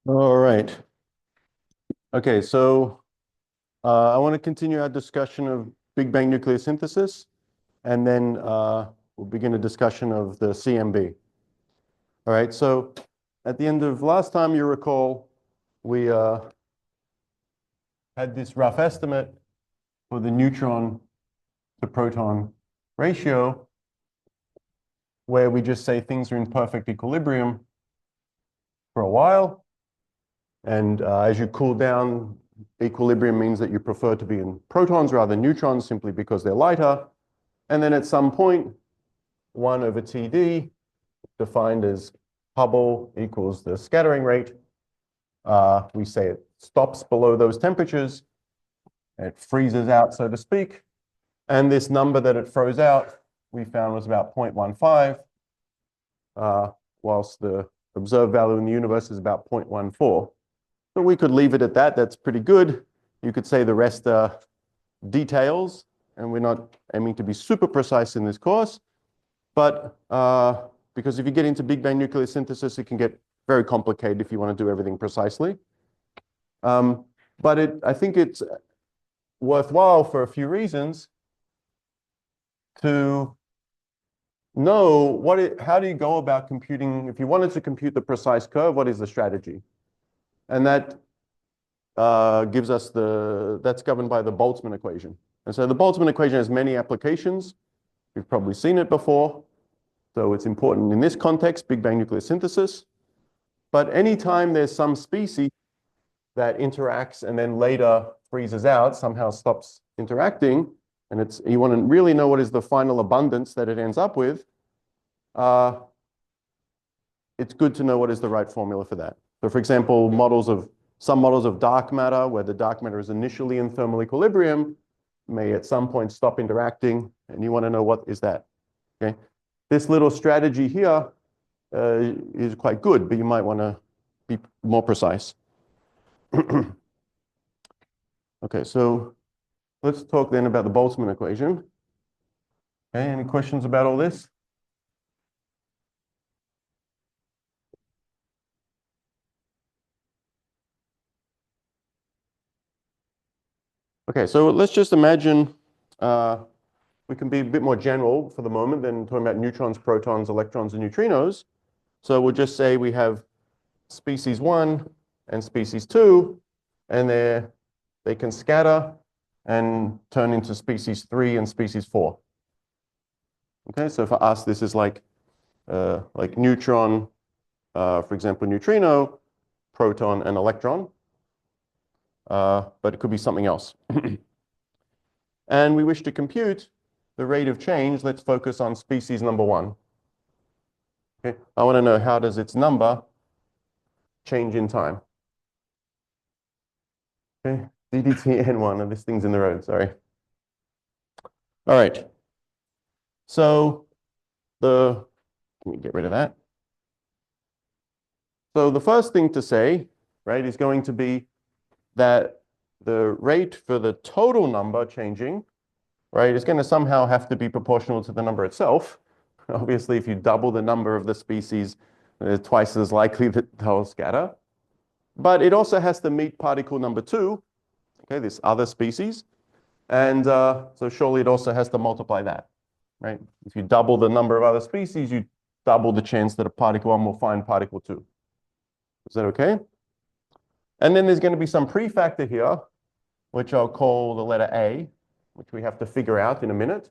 All right. Okay, so I want to continue our discussion of Big Bang nucleosynthesis, and then we'll begin a discussion of the CMB. All right, so at the end of last time, you recall, we had this rough estimate for the neutron to proton ratio, where we just say things are in perfect equilibrium for a while. And as you cool down, equilibrium means that you prefer to be in protons rather than neutrons simply because they're lighter. And then at some point, 1 over TD, defined as Hubble equals the scattering rate. We say it stops below those temperatures. It freezes out, so to speak. And this number that it froze out, we found was about 0.15, whilst the observed value in the universe is about 0.14. So we could leave it at that. That's pretty good. You could say the rest are details, and we're not aiming to be super precise in this course. But because if you get into Big Bang nucleosynthesis, it can get very complicated if you want to do everything precisely. But I think it's worthwhile for a few reasons to know how do you go about computing. If you wanted to compute the precise curve, what is the strategy? And that gives us that's governed by the Boltzmann equation. And so the Boltzmann equation has many applications. You've probably seen it before. So it's important in this context, Big Bang nucleosynthesis. But anytime there's some species that interacts and then later freezes out, somehow stops interacting, and you want to really know what is the final abundance that it ends up with, it's good to know what is the right formula for that. So for example, some models of dark matter, where the dark matter is initially in thermal equilibrium, may at some point stop interacting, and you want to know what is that. Okay, this little strategy here is quite good, but you might want to be more precise. Okay, so let's talk then about the Boltzmann equation. Okay, any questions about all this? Okay, so let's just imagine we can be a bit more general for the moment than talking about neutrons, protons, electrons, and neutrinos. So we'll just say we have species 1 and species 2, and they can scatter and turn into species 3 and species 4. Okay, so for us, this is like neutron, for example, neutrino, proton, and electron. But it could be something else. And we wish to compute the rate of change. Let's focus on species number 1. Okay, I want to know, how does its number change in time? Okay, DDT N1, and this thing's in the road, sorry. All right. So let me get rid of that. So the first thing to say, right, is going to be that the rate for the total number changing, right, is going to somehow have to be proportional to the number itself. Obviously, if you double the number of the species, it's twice as likely that they'll scatter. But it also has to meet particle number 2, okay, this other species. And so surely it also has to multiply that, right? If you double the number of other species, you double the chance that a particle 1 will find particle 2. Is that okay? And then there's going to be some prefactor here, which I'll call the letter A, which we have to figure out in a minute.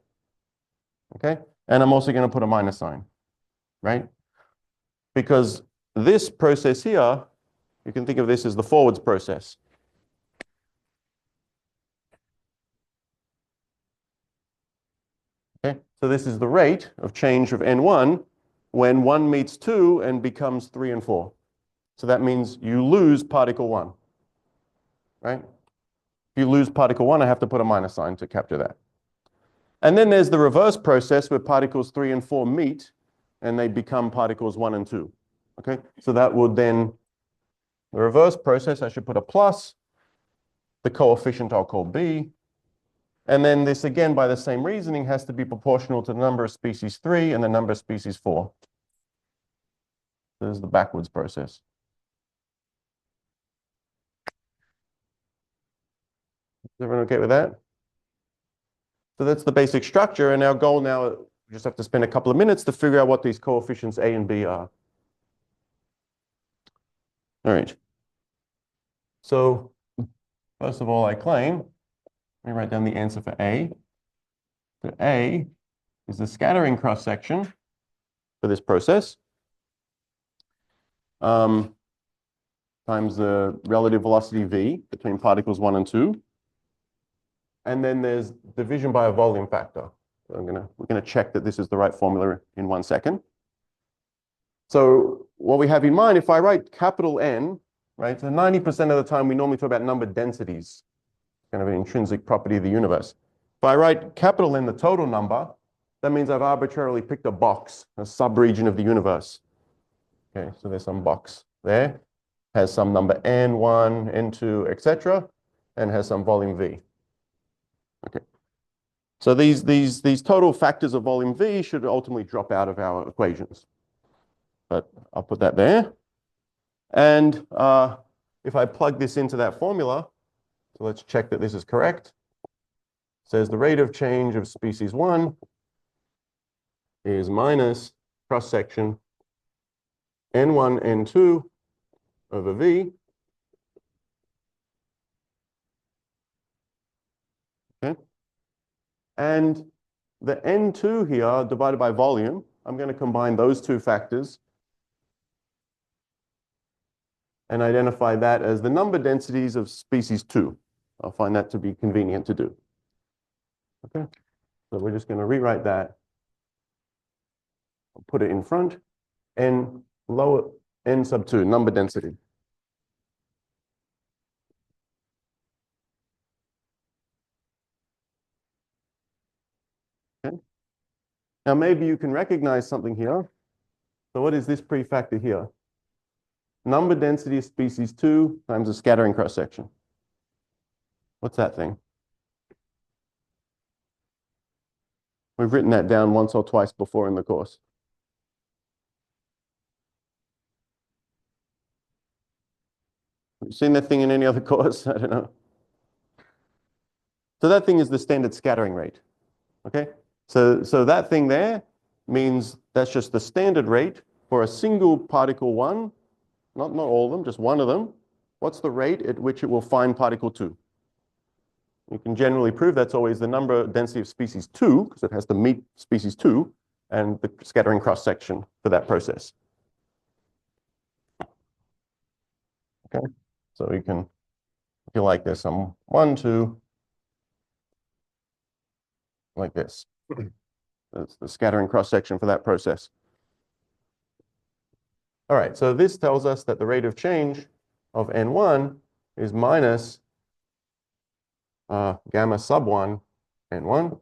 Okay? And I'm also going to put a minus sign, right? Because this process here, you can think of this as the forwards process. Okay? So this is the rate of change of N1 when 1 meets 2 and becomes 3 and 4. So that means you lose particle 1, right? If you lose particle 1, I have to put a minus sign to capture that. And then there's the reverse process where particles 3 and 4 meet and they become particles 1 and 2. Okay, so that would then, the reverse process, I should put a plus. The coefficient I'll call B. And then this, again, by the same reasoning, has to be proportional to the number of species 3 and the number of species 4. This is the backwards process. Is everyone okay with that? So that's the basic structure, and our goal now, we just have to spend a couple of minutes to figure out what these coefficients A and B are. All right. So first of all, I claim, let me write down the answer for A. So A is the scattering cross-section for this process, times the relative velocity V between particles 1 and 2. And then there's division by a volume factor. So we're gonna check that this is the right formula in 1 second. So what we have in mind, if I write capital N, right? So 90% of the time we normally talk about number densities, kind of an intrinsic property of the universe. If I write capital N, the total number, that means I've arbitrarily picked a box, a subregion of the universe. Okay, so there's some box there, has some number N1, N2, etc., and has some volume V. Okay. So these total factors of volume V should ultimately drop out of our equations. But I'll put that there. And if I plug this into that formula, so let's check that this is correct. It says the rate of change of species 1 is minus cross-section N1, N2 over V. Okay. And the N2 here divided by volume, I'm going to combine those two factors and identify that as the number densities of species 2. I'll find that to be convenient to do. Okay, so we're just going to rewrite that. I'll put it in front. N lower N sub 2, number density. Okay. Now maybe you can recognize something here. So what is this prefactor here? Number density of species 2 times the scattering cross-section. What's that thing? We've written that down once or twice before in the course. Have you seen that thing in any other course? I don't know. So that thing is the standard scattering rate. Okay? So that thing there means that's just the standard rate for a single particle 1, not all of them, just one of them. What's the rate at which it will find particle 2? You can generally prove that's always the number density of species 2, because it has to meet species 2, and the scattering cross-section for that process. Okay, so we can, if you like, there's some 1, 2, like this. That's the scattering cross-section for that process. All right, so this tells us that the rate of change of N1 is minus gamma sub 1 N1.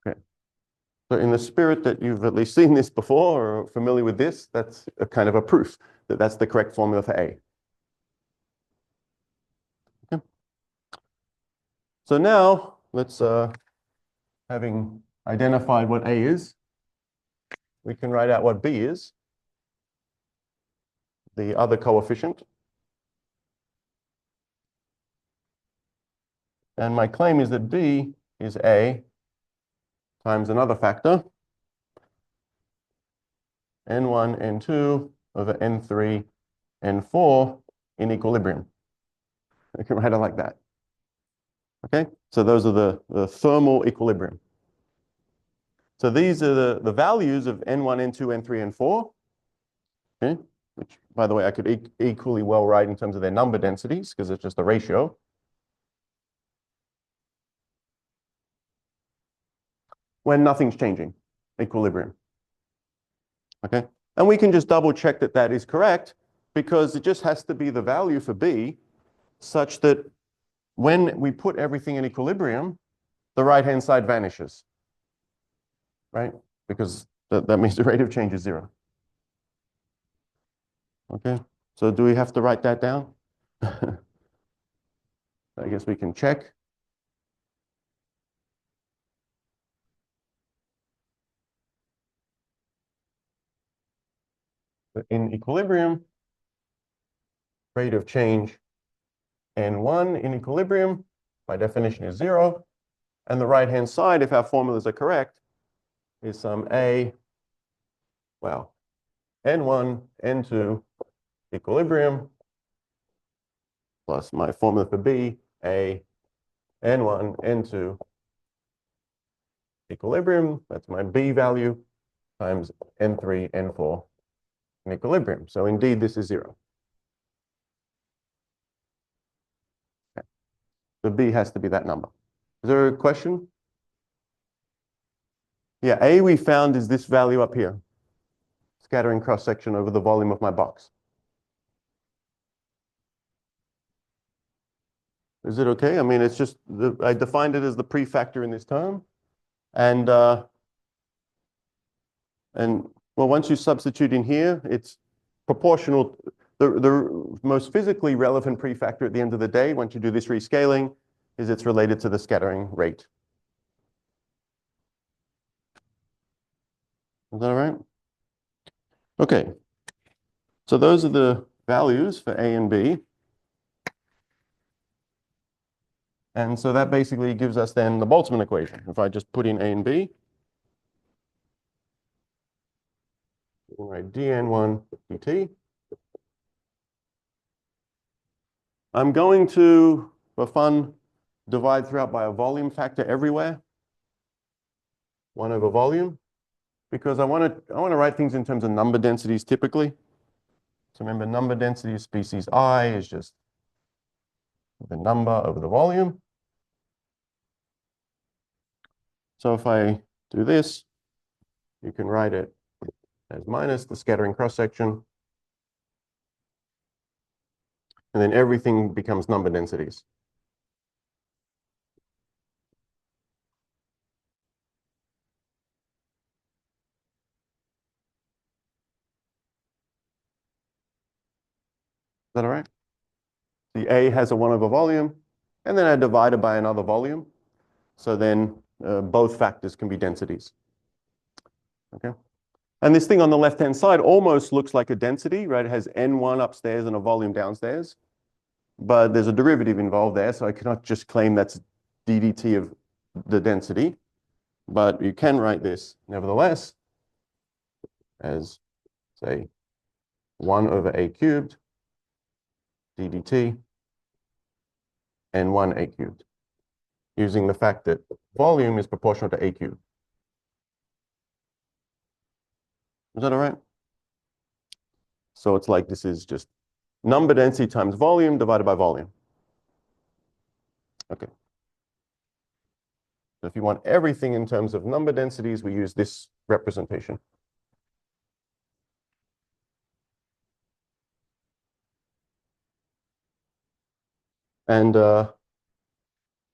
Okay. So in the spirit that you've at least seen this before or are familiar with this, that's a kind of a proof that that's the correct formula for A. Okay. So now let's, having identified what A is, we can write out what B is, the other coefficient. And my claim is that B is A times another factor, N1, N2 over N3, N4 in equilibrium. I can write it like that. Okay, so those are the thermal equilibrium. So these are the values of N1, N2, N3, N4. Okay, which, by the way, I could equally well write in terms of their number densities, because it's just a ratio. When nothing's changing, equilibrium. Okay, and we can just double check that that is correct, because it just has to be the value for B such that when we put everything in equilibrium, the right-hand side vanishes, right? Because that means the rate of change is 0. Okay, so do we have to write that down? I guess we can check. in equilibrium, rate of change N1 in equilibrium, by definition, is 0. And the right-hand side, if our formulas are correct, is some A, well, N1, N2, equilibrium, plus my formula for B, A, N1, N2, equilibrium. That's my B value, times N3, N4 in equilibrium. So indeed, this is 0. Okay. So B has to be that number. Is there a question? Yeah, A we found is this value up here. Scattering cross-section over the volume of my box. Is it okay? I mean, it's just, I defined it as the prefactor in this term. And well, once you substitute in here, it's proportional. The most physically relevant prefactor at the end of the day, once you do this rescaling, is it's related to the scattering rate. Is that all right? Okay. So those are the values for A and B. And so that basically gives us then the Boltzmann equation. If I just put in A and B, write dN1 dt. I'm going to, for fun, divide throughout by a volume factor everywhere. 1 over volume. Because I want to write things in terms of number densities typically. So remember, number density of species I is just the number over the volume. So if I do this, you can write it as minus the scattering cross-section. And then everything becomes number densities. Is that all right? The A has a 1 over volume, and then I divide it by another volume. So then both factors can be densities. Okay. And this thing on the left-hand side almost looks like a density, right? It has N1 upstairs and a volume downstairs. But there's a derivative involved there, so I cannot just claim that's ddt of the density. But you can write this, nevertheless, as, say, 1 over A cubed ddt N1 A cubed, using the fact that volume is proportional to A cubed. Is that all right? So it's like this is just number density times volume divided by volume. Okay. So if you want everything in terms of number densities, we use this representation. And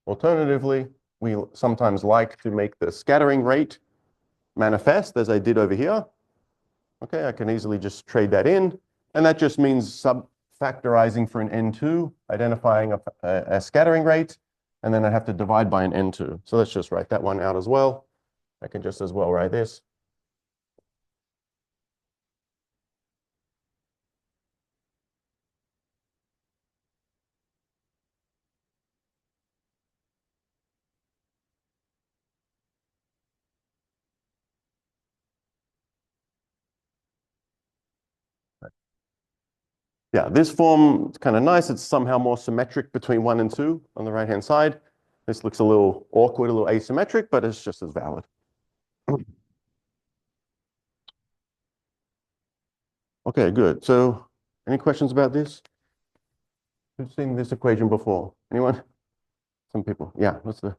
alternatively, we sometimes like to make the scattering rate manifest, as I did over here. Okay, I can easily just trade that in. And that just means sub-factorizing for an N2, identifying a scattering rate, and then I have to divide by an N2. So let's just write that one out as well. I can just as well write this. Yeah, this form is kind of nice. It's somehow more symmetric between 1 and 2 on the right-hand side. This looks a little awkward, a little asymmetric, but it's just as valid. Okay, good. So any questions about this? Who's seen this equation before? Anyone? Some people. Yeah, what's the...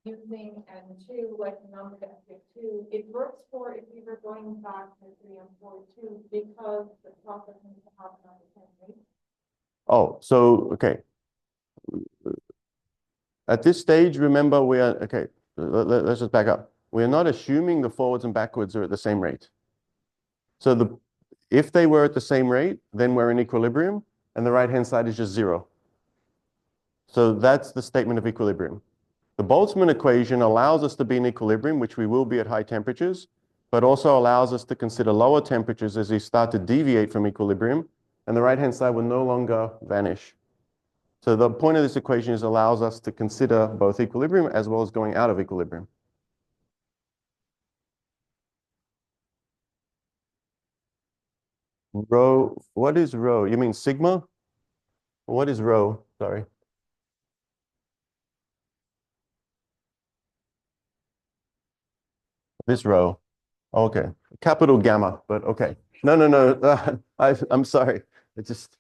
Using N2 like number density 2, it works for if we were going back to 3 and 4 too, because the process needs to happen on the same rate. Oh, so, okay. At this stage, remember we are, okay, let's just back up. we're not assuming the forwards and backwards are at the same rate. So if they were at the same rate, then we're in equilibrium, and the right-hand side is just 0. So that's the statement of equilibrium. The Boltzmann equation allows us to be in equilibrium, which we will be at high temperatures, but also allows us to consider lower temperatures as we start to deviate from equilibrium, and the right-hand side will no longer vanish. So the point of this equation is allows us to consider both equilibrium as well as going out of equilibrium. Rho, what is rho? You mean sigma? What is rho? Sorry. This rho. Okay. Capital gamma, but okay. No. I'm sorry. It just,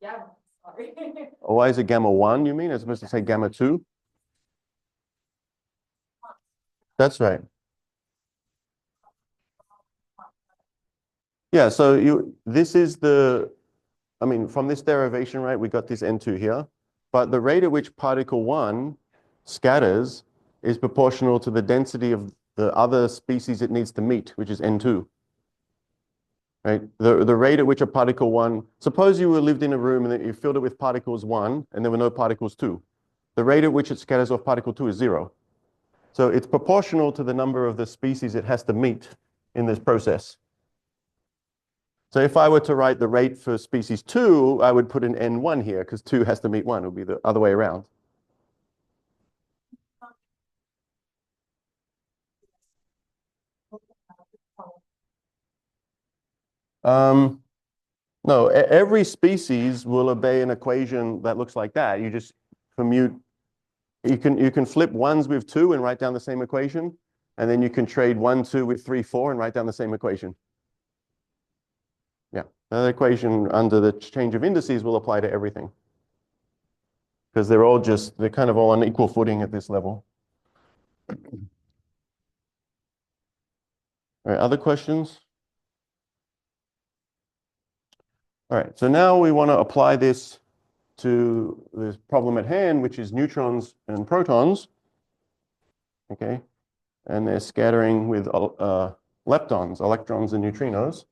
Yeah, sorry. why is it gamma 1, you mean? As opposed to say gamma 2? That's right. Yeah, so this is from this derivation, right, we got this N2 here, but the rate at which particle 1 scatters is proportional to the density of the other species it needs to meet, which is N2. Right? The rate at which a particle 1, suppose you lived in a room and you filled it with particles 1 and there were no particles 2. The rate at which it scatters off particle 2 is 0. So it's proportional to the number of the species it has to meet in this process. So if I were to write the rate for species 2, I would put an N1 here because 2 has to meet 1. It would be the other way around. No, every species will obey an equation that looks like that. You just commute. You can flip 1s with 2 and write down the same equation, and then you can trade 1, 2 with 3, 4 and write down the same equation. Yeah, that equation under the change of indices will apply to everything because they're kind of all on equal footing at this level. All right, other questions? All right, so now we want to apply this to this problem at hand, which is neutrons and protons. Okay, and they're scattering with leptons, electrons and neutrinos.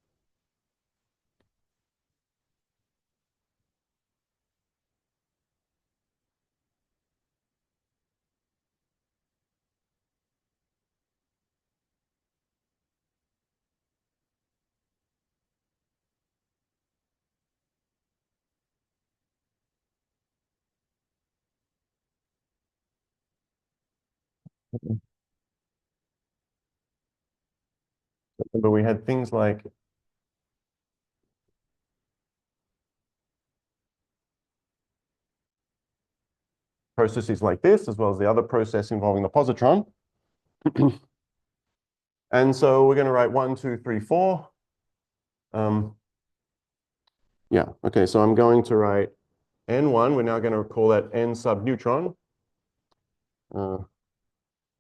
Remember, we had things like processes like this, as well as the other process involving the positron. And so we're going to write 1, 2, 3, 4. Yeah, okay, so I'm going to write N1. We're now going to call that N sub neutron.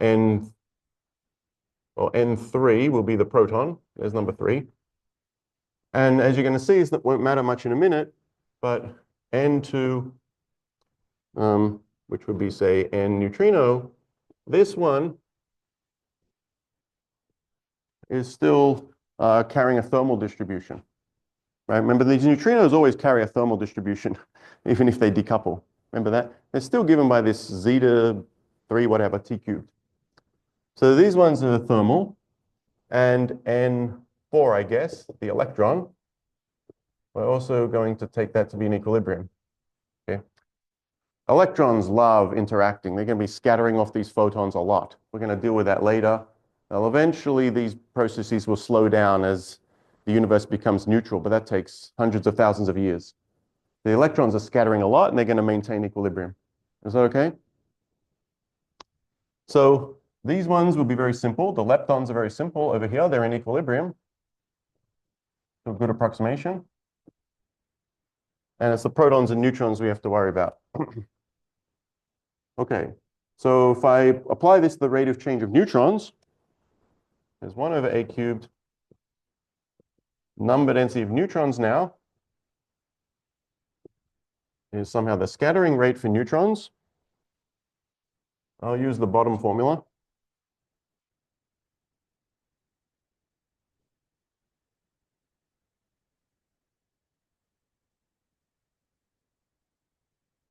N, or N3 will be the proton. There's number 3. And as you're going to see, it won't matter much in a minute, but N2, which would be, say, N neutrino, this one is still carrying a thermal distribution. Right? Remember, these neutrinos always carry a thermal distribution, even if they decouple. Remember that? They're still given by this zeta 3, whatever, T cubed. So these ones are thermal, and N4, I guess, the electron, we're also going to take that to be in equilibrium. Okay. Electrons love interacting. They're going to be scattering off these photons a lot. We're going to deal with that later. Now, eventually, these processes will slow down as the universe becomes neutral, but that takes hundreds of thousands of years. The electrons are scattering a lot, and they're going to maintain equilibrium. Is that okay? So these ones will be very simple. The leptons are very simple. Over here, they're in equilibrium. So good approximation. And it's the protons and neutrons we have to worry about. Okay, so if I apply this to the rate of change of neutrons, there's 1 over a cubed number density of neutrons now is somehow the scattering rate for neutrons I'll use the bottom formula.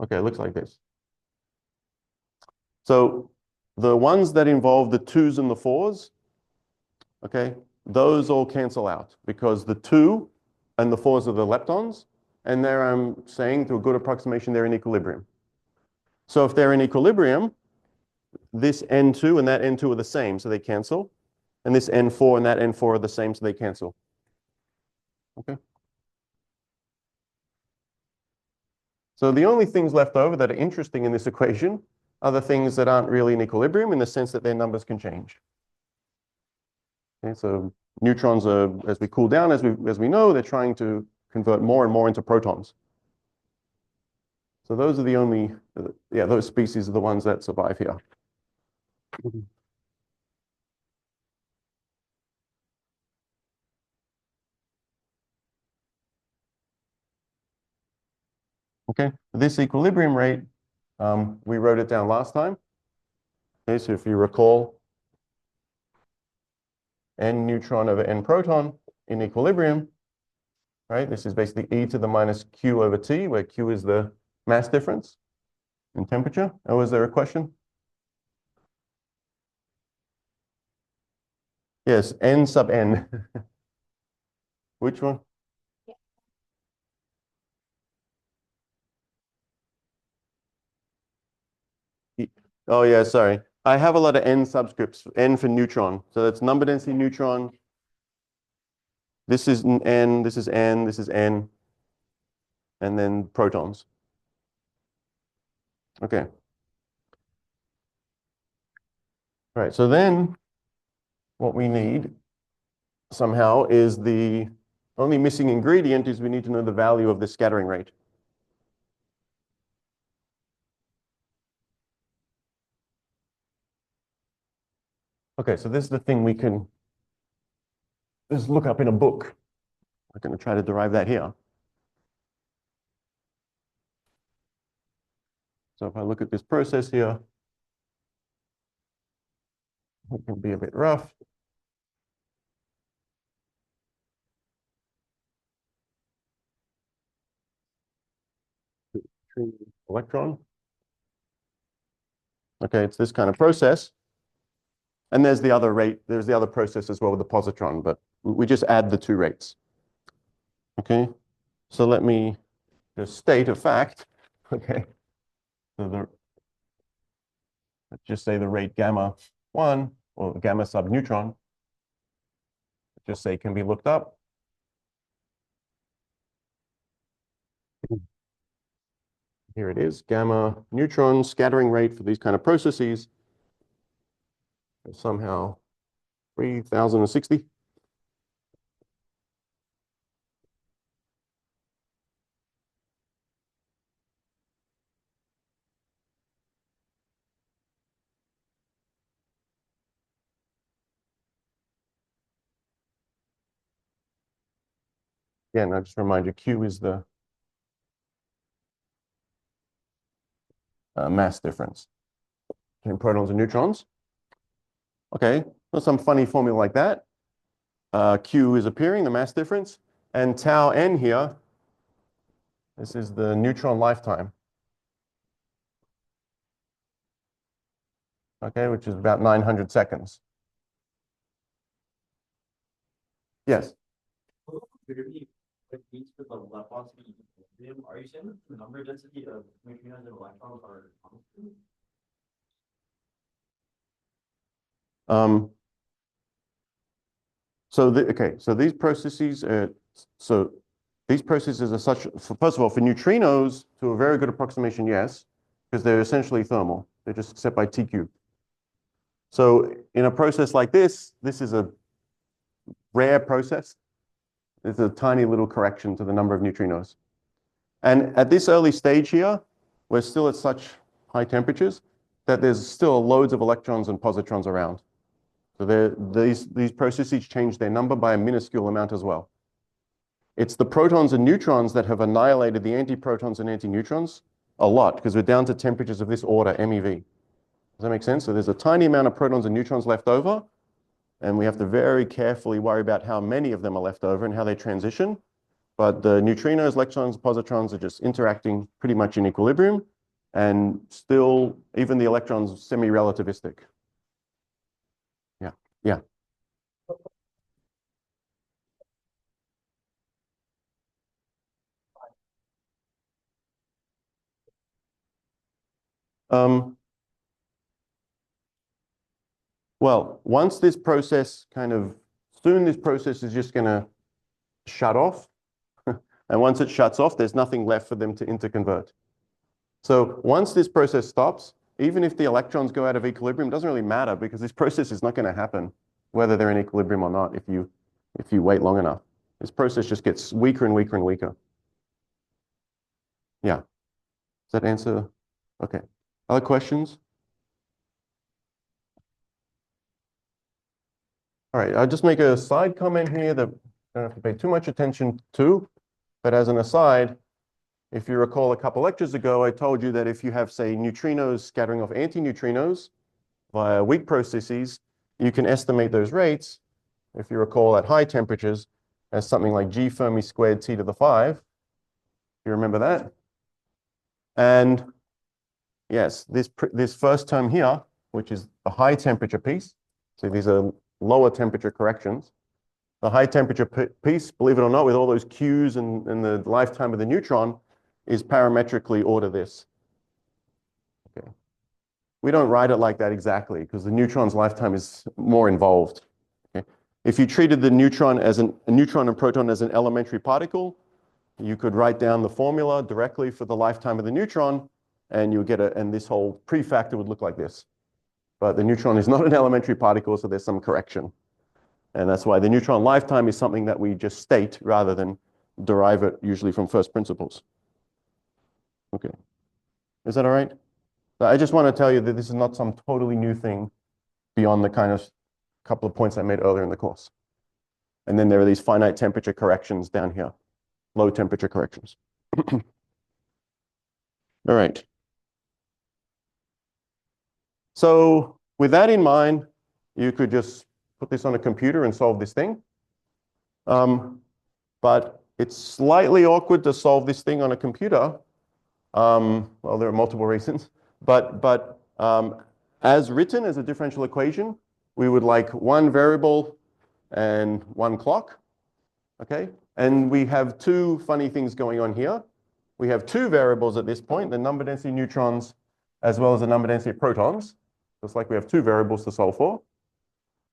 Okay, it looks like this. So the ones that involve the 2s and the 4s, okay, those all cancel out because the 2 and the 4s are the leptons, and there I'm saying to a good approximation they're in equilibrium. So if they're in equilibrium, this N2 and that N2 are the same, so they cancel. And this N4 and that N4 are the same, so they cancel. Okay. So the only things left over that are interesting in this equation are the things that aren't really in equilibrium in the sense that their numbers can change. Okay, so neutrons are, as we cool down, as we know, they're trying to convert more and more into protons. So those are the only, yeah, those species are the ones that survive here. Okay, this equilibrium rate, we wrote it down last time. Okay, so if you recall, n neutron over n proton in equilibrium, right? This is basically e to the minus q over t, where q is the mass difference in temperature. Oh, is there a question? Yes, n sub n. Which one? Oh, yeah, sorry. I have a lot of n subscripts, n for neutron. So that's number density neutron. This is n, this is n, this is n, and then protons. Okay. All right, so then what we need somehow is the only missing ingredient is we need to know the value of the scattering rate. Okay, so this is the thing we can just look up in a book. I'm going to try to derive that here. So if I look at this process here, it can be a bit rough. Electron. Okay, it's this kind of process. And there's the other rate, there's the other process as well with the positron, but we just add the two rates. Okay, so let me just state a fact. Okay, so let's just say the rate gamma 1 or gamma sub neutron, just say can be looked up. Here it is, gamma neutron scattering rate for these kind of processes is somehow 3060. Again, I just remind you, Q is the mass difference between protons and neutrons. Okay, so some funny formula like that. Q is appearing, the mass difference, and tau n here, this is the neutron lifetime. Okay, which is about 900 seconds. Yes. Are you saying the number density of neutrinos and electrons are constant? So these processes, are such, first of all, for neutrinos, to a very good approximation, yes, because they're essentially thermal. They're just set by T cubed. So in a process like this is a rare process. It's a tiny little correction to the number of neutrinos. And at this early stage here, we're still at such high temperatures that there's still loads of electrons and positrons around. So these processes change their number by a minuscule amount as well. It's the protons and neutrons that have annihilated the antiprotons and antineutrons a lot because we're down to temperatures of this order, MeV. that make sense? So there's a tiny amount of protons and neutrons left over, and we have to very carefully worry about how many of them are left over and how they transition. But the neutrinos, electrons, positrons are just interacting pretty much in equilibrium, and still, even the electrons semi-relativistic. Yeah, yeah. Well, once this process soon this process is just going to shut off. And once it shuts off, there's nothing left for them to interconvert. So once this process stops, even if the electrons go out of equilibrium, it doesn't really matter because this process is not going to happen, whether they're in equilibrium or not, if you wait long enough. This process just gets weaker and weaker and weaker. Yeah. Does that answer? Okay. Other questions? All right, I'll just make a side comment here that I don't have to pay too much attention to, but as an aside, if you recall a couple lectures ago, I told you that if you have, say, neutrinos scattering off antineutrinos via weak processes, you can estimate those rates, if you recall, at high temperatures as something like G Fermi squared T to the 5. You remember that? And yes, this first term here, which is the high temperature piece, so these are lower temperature corrections. The high temperature piece, believe it or not, with all those Qs and the lifetime of the neutron, is parametrically order this. Okay. We don't write it like that exactly because the neutron's lifetime is more involved. Okay. If you treated the neutron as a neutron and proton as an elementary particle, you could write down the formula directly for the lifetime of the neutron, and you would get and this whole prefactor would look like this. But the neutron is not an elementary particle, so there's some correction. And that's why the neutron lifetime is something that we just state rather than derive it usually from first principles. Okay. Is that all right? So I just want to tell you that this is not some totally new thing beyond the kind of couple of points I made earlier in the course. And then there are these finite temperature corrections down here, low temperature corrections. All right. So with that in mind, you could just put this on a computer and solve this thing. But it's slightly awkward to solve this thing on a computer. Well, there are multiple reasons, but as written as a differential equation, we would like one variable and one clock, okay? And we have two funny things going on here. We have two variables at this point, the number density of neutrons as well as the number density of protons. Just like we have two variables to solve for.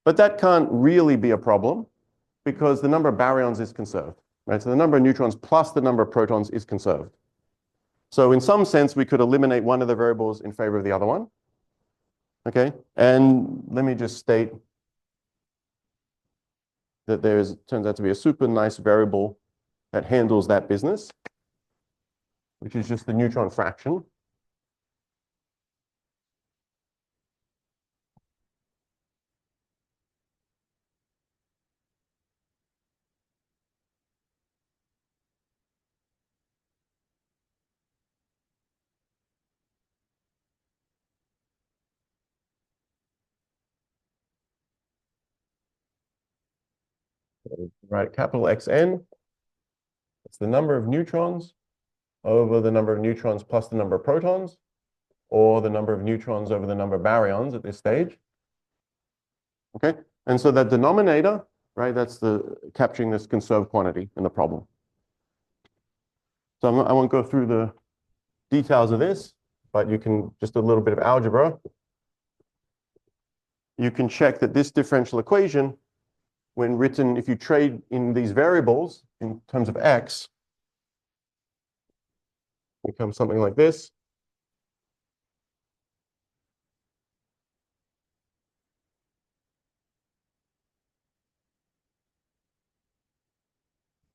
But that can't really be a problem because the number of baryons is conserved, right? So the number of neutrons plus the number of protons is conserved. So in some sense, we could eliminate one of the variables in favor of the other one. Okay, and let me just state that turns out to be a super nice variable that handles that business, which is just the neutron fraction. Right, capital Xn, it's the number of neutrons over the number of neutrons plus the number of protons, or the number of neutrons over the number of baryons at this stage. Okay, and so that denominator, right, that's the capturing this conserved quantity in the problem. So I won't go through the details of this, but you can, just a little bit of algebra. You can check that this differential equation, when written, if you trade in these variables in terms of x, becomes something like this.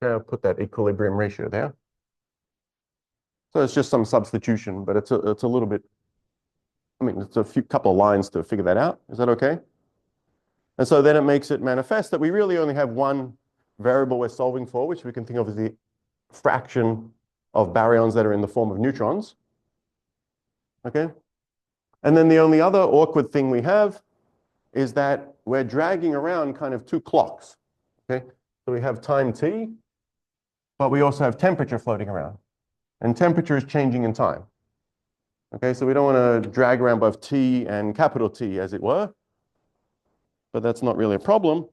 Okay, I'll put that equilibrium ratio there. So it's just some substitution, but it's a little bit, I mean, it's a couple of lines to figure that out. Is that okay? And so then it makes it manifest that we really only have one variable we're solving for, which we can think of as the fraction of baryons that are in the form of neutrons. Okay? And then the only other awkward thing we have is that we're dragging around kind of two clocks. Okay, so we have time t, but we also have temperature floating around. And temperature is changing in time. Okay, so we don't want to drag around both t and capital T, as it were. But that's not really a problem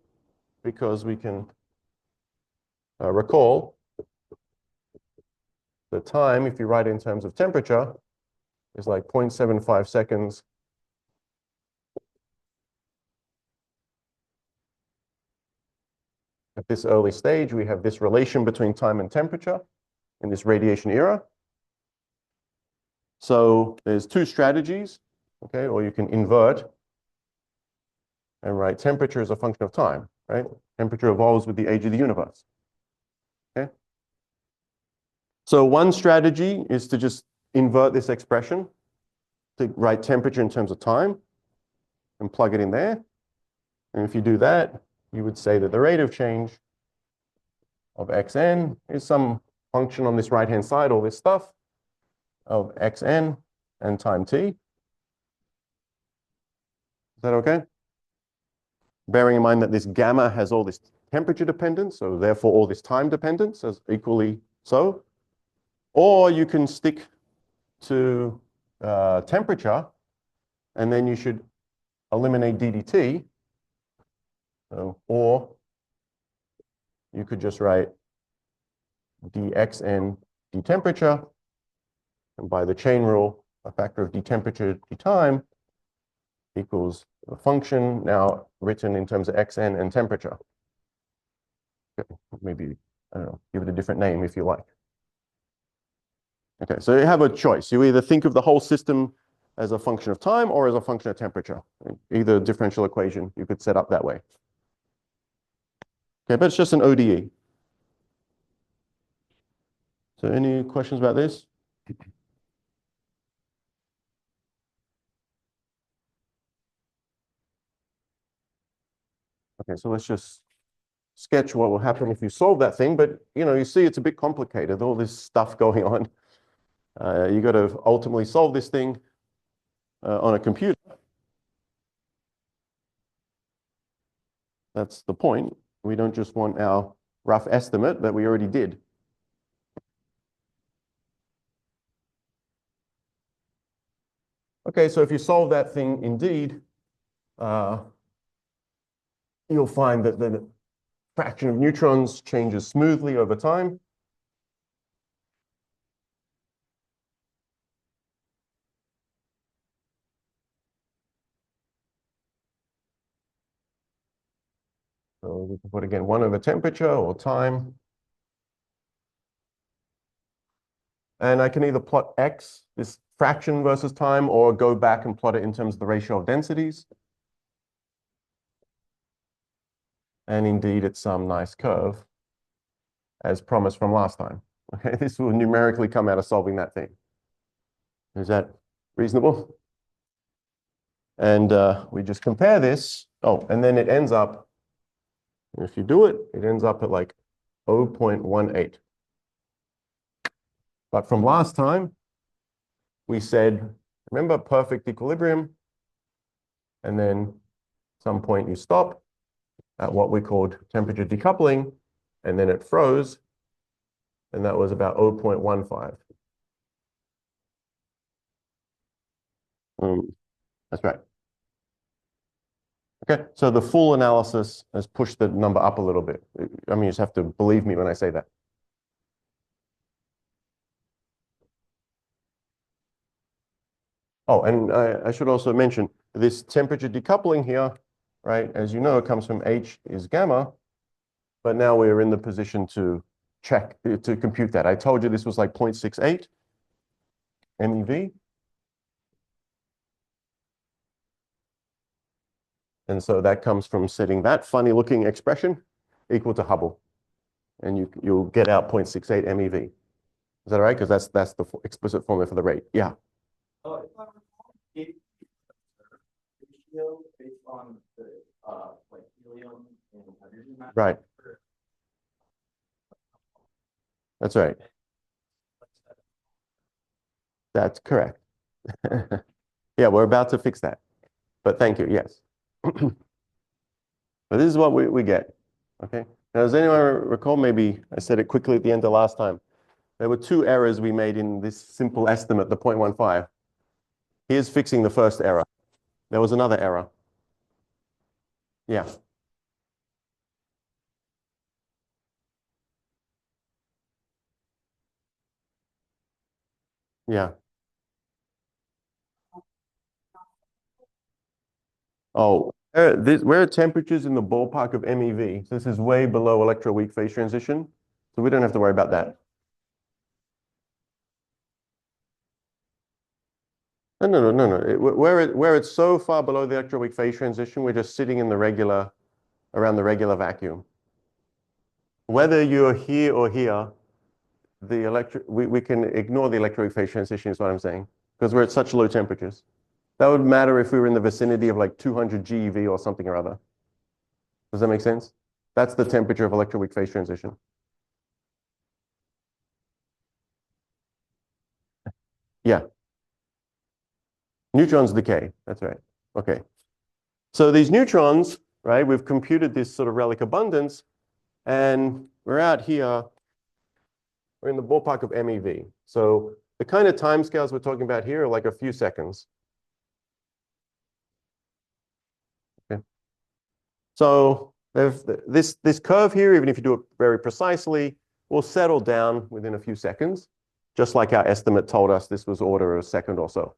because we can recall the time, if you write it in terms of temperature, is like 0.75 seconds at this early stage. We have this relation between time and temperature in this radiation era. So there's two strategies, okay, or you can invert and write temperature as a function of time, right? Temperature evolves with the age of the universe, okay? So one strategy is to just invert this expression to write temperature in terms of time and plug it in there. And if you do that, you would say that the rate of change of xn is some function on this right-hand side, all this stuff, of xn and time t. Is that okay? Bearing in mind that this gamma has all this temperature dependence, so therefore all this time dependence as equally so. Or you can stick to temperature, and then you should eliminate ddt. So, or you could just write dxn d temperature, and by the chain rule, a factor of d temperature d time equals a function now written in terms of xn and temperature. Okay, maybe, I don't know, give it a different name if you like. Okay, so you have a choice. You either think of the whole system as a function of time or as a function of temperature. Either differential equation you could set up that way. Okay, but it's just an ODE. So any questions about this? Okay, so let's just sketch what will happen if you solve that thing. But, you know, you see it's a bit complicated, all this stuff going on. You got to ultimately solve this thing on a computer. That's the point. We don't just want our rough estimate that we already did. Okay, so if you solve that thing indeed, you'll find that the fraction of neutrons changes smoothly over time. So we can put again 1 over temperature or time. And I can either plot x, this fraction versus time, or go back and plot it in terms of the ratio of densities. And indeed, it's some nice curve, as promised from last time. Okay, this will numerically come out of solving that thing. Is that reasonable? And we just compare this. Oh, and then it ends up, if you do it, it ends up at like 0.18. But from last time, we said, remember, perfect equilibrium, and then some point you stop at what we called temperature decoupling, and then it froze, and that was about 0.15. That's right. Okay, so the full analysis has pushed the number up a little bit. I mean, you just have to believe me when I say that. Oh, and I should also mention this temperature decoupling here, right? As you know, it comes from H is gamma, but now we're in the position to check, to compute that. I told you this was like 0.68 MeV. And so that comes from setting that funny looking expression equal to Hubble. And you'll get out 0.68 MeV. Is that right? Because that's the explicit formula for the rate. Yeah. Oh, if I recall, it ratio based on the like helium and hydrogen mass. Right. That's right. That's correct. Yeah, we're about to fix that. But thank you, yes. But this is what we get. Okay. Now, does anyone recall, maybe I said it quickly at the end of last time. There were two errors we made in this simple estimate, the 0.15. Here's fixing the first error. There was another error. Yeah. Yeah. Oh, where are temperatures in the ballpark of MeV? So this is way below electroweak phase transition. So we don't have to worry about that. No. Where it's so far below the electroweak phase transition, we're just sitting in the regular, around the regular vacuum. Whether you're here or here, we can ignore the electroweak phase transition is what I'm saying, because we're at such low temperatures. That would matter if we were in the vicinity of like 200 GeV or something or other. Does that make sense? That's the temperature of electroweak phase transition. Yeah. Neutrons decay. That's right. Okay. So these neutrons, right, we've computed this sort of relic abundance, and we're out here, we're in the ballpark of MeV. So the kind of timescales we're talking about here are like a few seconds. Okay. So this curve here, even if you do it very precisely, will settle down within a few seconds, just like our estimate told us this was order a second or so.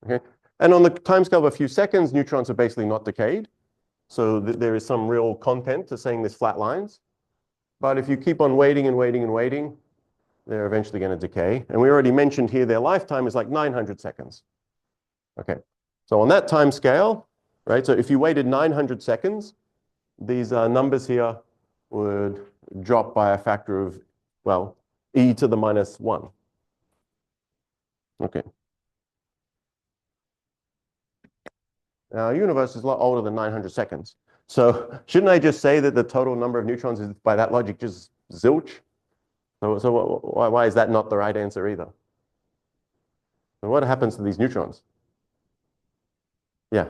Okay. And on the timescale of a few seconds, neutrons are basically not decayed. So there is some real content to saying this flatlines. But if you keep on waiting and waiting and waiting, they're eventually going to decay. And we already mentioned here their lifetime is like 900 seconds. Okay. So on that time scale, right? So if you waited 900 seconds, these numbers here would drop by a factor of, well, e to the minus 1. Okay. Now, our universe is a lot older than 900 seconds. So shouldn't I just say that the total number of neutrons is, by that logic, just zilch? So why is that not the right answer either? And what happens to these neutrons? Yeah.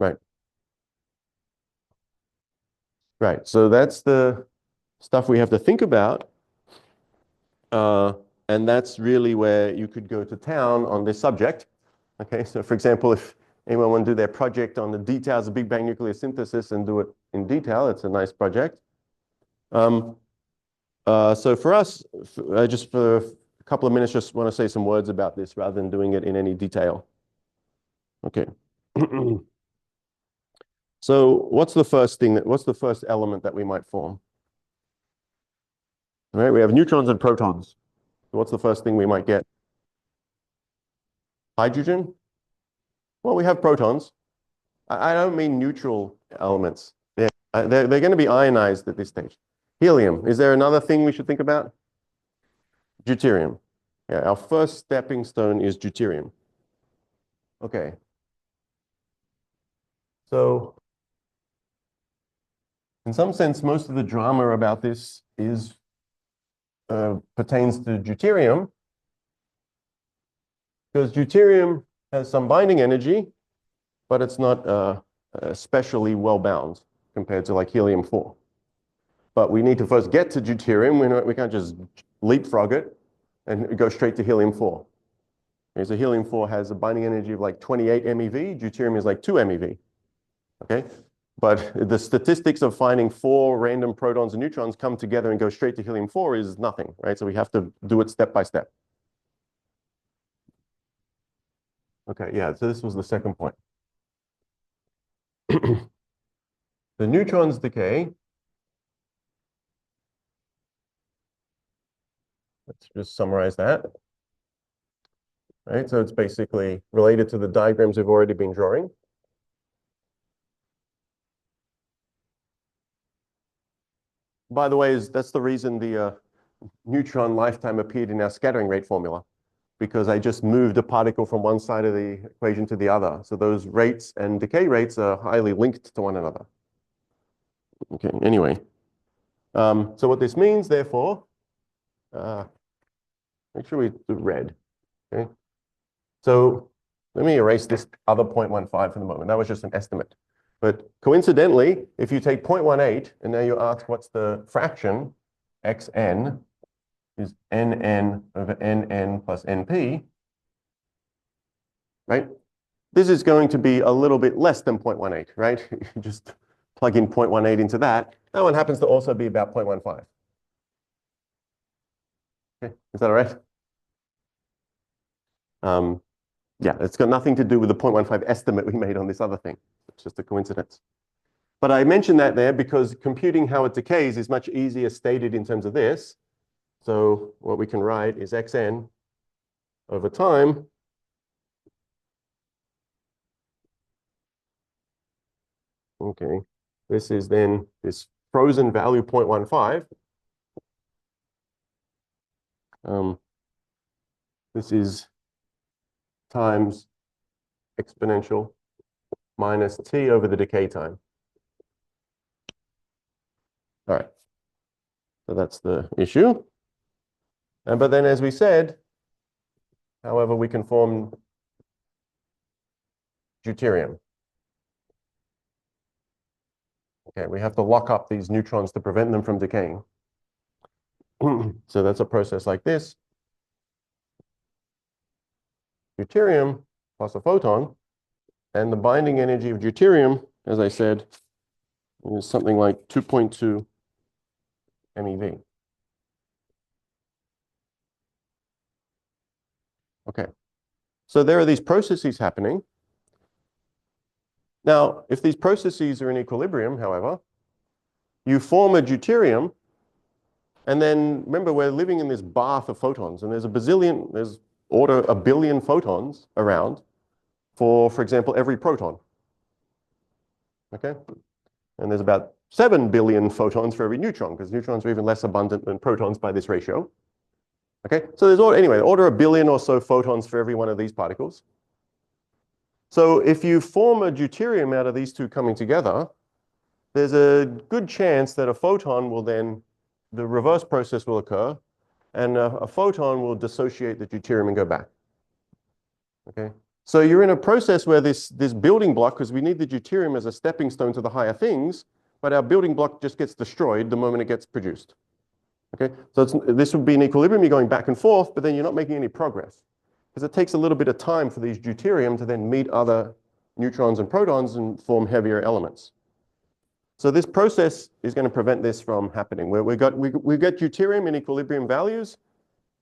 Right. Right. So that's the stuff we have to think about. And that's really where you could go to town on this subject. Okay. So for example, if anyone want to do their project on the details of Big Bang nucleosynthesis and do it in detail, it's a nice project. So for us, just for a couple of minutes, just want to say some words about this rather than doing it in any detail. Okay. So what's the first element that we might form? All right, we have neutrons and protons. So what's the first thing we might get? Hydrogen? Well, we have protons. I don't mean neutral elements. They're going to be ionized at this stage. Helium. Is there another thing we should think about? Deuterium. Yeah, our first stepping stone is deuterium. Okay. So in some sense, most of the drama about this is pertains to deuterium, because deuterium has some binding energy, but it's not especially well bound compared to like helium-4. But we need to first get to deuterium. We can't just leapfrog it and go straight to helium-4. Okay, so helium-4 has a binding energy of like 28 MeV. Deuterium is like 2 MeV. Okay, but the statistics of finding 4 random protons and neutrons come together and go straight to helium-4 is nothing, right? So we have to do it step by step. Okay, yeah, so this was the second point. The neutrons decay. Let's just summarize that. Right, so it's basically related to the diagrams we've already been drawing. By the way, that's the reason the neutron lifetime appeared in our scattering rate formula, because I just moved a particle from one side of the equation to the other. So those rates and decay rates are highly linked to one another. Okay, anyway. So what this means, therefore, make sure we do red. Okay. So let me erase this other 0.15 for the moment. That was just an estimate. But coincidentally, if you take 0.18 and now you ask what's the fraction, xn is nn over nn plus np, right? This is going to be a little bit less than 0.18, right? You just plug in 0.18 into that. That one happens to also be about 0.15. Okay, is that all right? Yeah, it's got nothing to do with the 0.15 estimate we made on this other thing. It's just a coincidence. But I mentioned that there because computing how it decays is much easier stated in terms of this. So what we can write is xn over time okay, this is then this frozen value 0.15. This is times exponential minus t over the decay time. All right, so that's the issue. But then as we said, however, we can form deuterium. Okay, we have to lock up these neutrons to prevent them from decaying. So that's a process like this. Deuterium plus a photon, and the binding energy of deuterium, as I said, is something like 2.2 MeV. Okay, so there are these processes happening. Now, if these processes are in equilibrium, however, you form a deuterium, and then remember we're living in this bath of photons, and there's order a billion photons around for example, every proton. Okay, and there's about 7 billion photons for every neutron, because neutrons are even less abundant than protons by this ratio. Okay, so there's order a billion or so photons for every one of these particles. So if you form a deuterium out of these two coming together, there's a good chance that a photon will then, the reverse process will occur, and a photon will dissociate the deuterium and go back. Okay, so you're in a process where this building block, because we need the deuterium as a stepping stone to the higher things, but our building block just gets destroyed the moment it gets produced. Okay, so this would be an equilibrium, you're going back and forth, but then you're not making any progress, because it takes a little bit of time for these deuterium to then meet other neutrons and protons and form heavier elements. So this process is going to prevent this from happening, where we get deuterium in equilibrium values,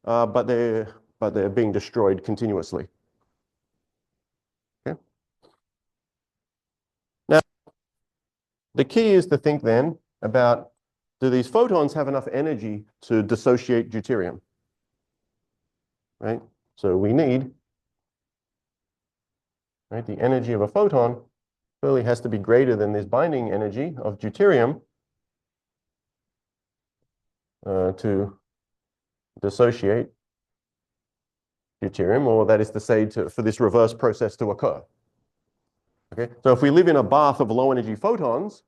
but they're being destroyed continuously. Okay. Now, the key is to think then about, do these photons have enough energy to dissociate deuterium? Right? So we need, right, the energy of a photon clearly has to be greater than this binding energy of deuterium to dissociate deuterium, or that is to say, for this reverse process to occur. Okay, so if we live in a bath of low energy photons,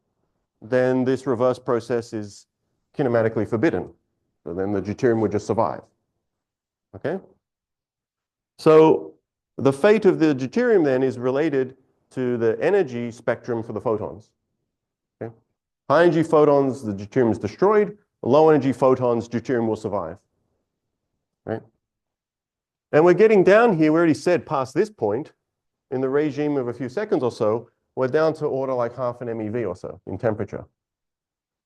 then this reverse process is kinematically forbidden. So then the deuterium would just survive. Okay, so the fate of the deuterium then is related to the energy spectrum for the photons. Okay, high energy photons, the deuterium is destroyed. Low energy photons, deuterium will survive. Right? And we're getting down here, we already said past this point, in the regime of a few seconds or so, we're down to order like half an MeV or so in temperature.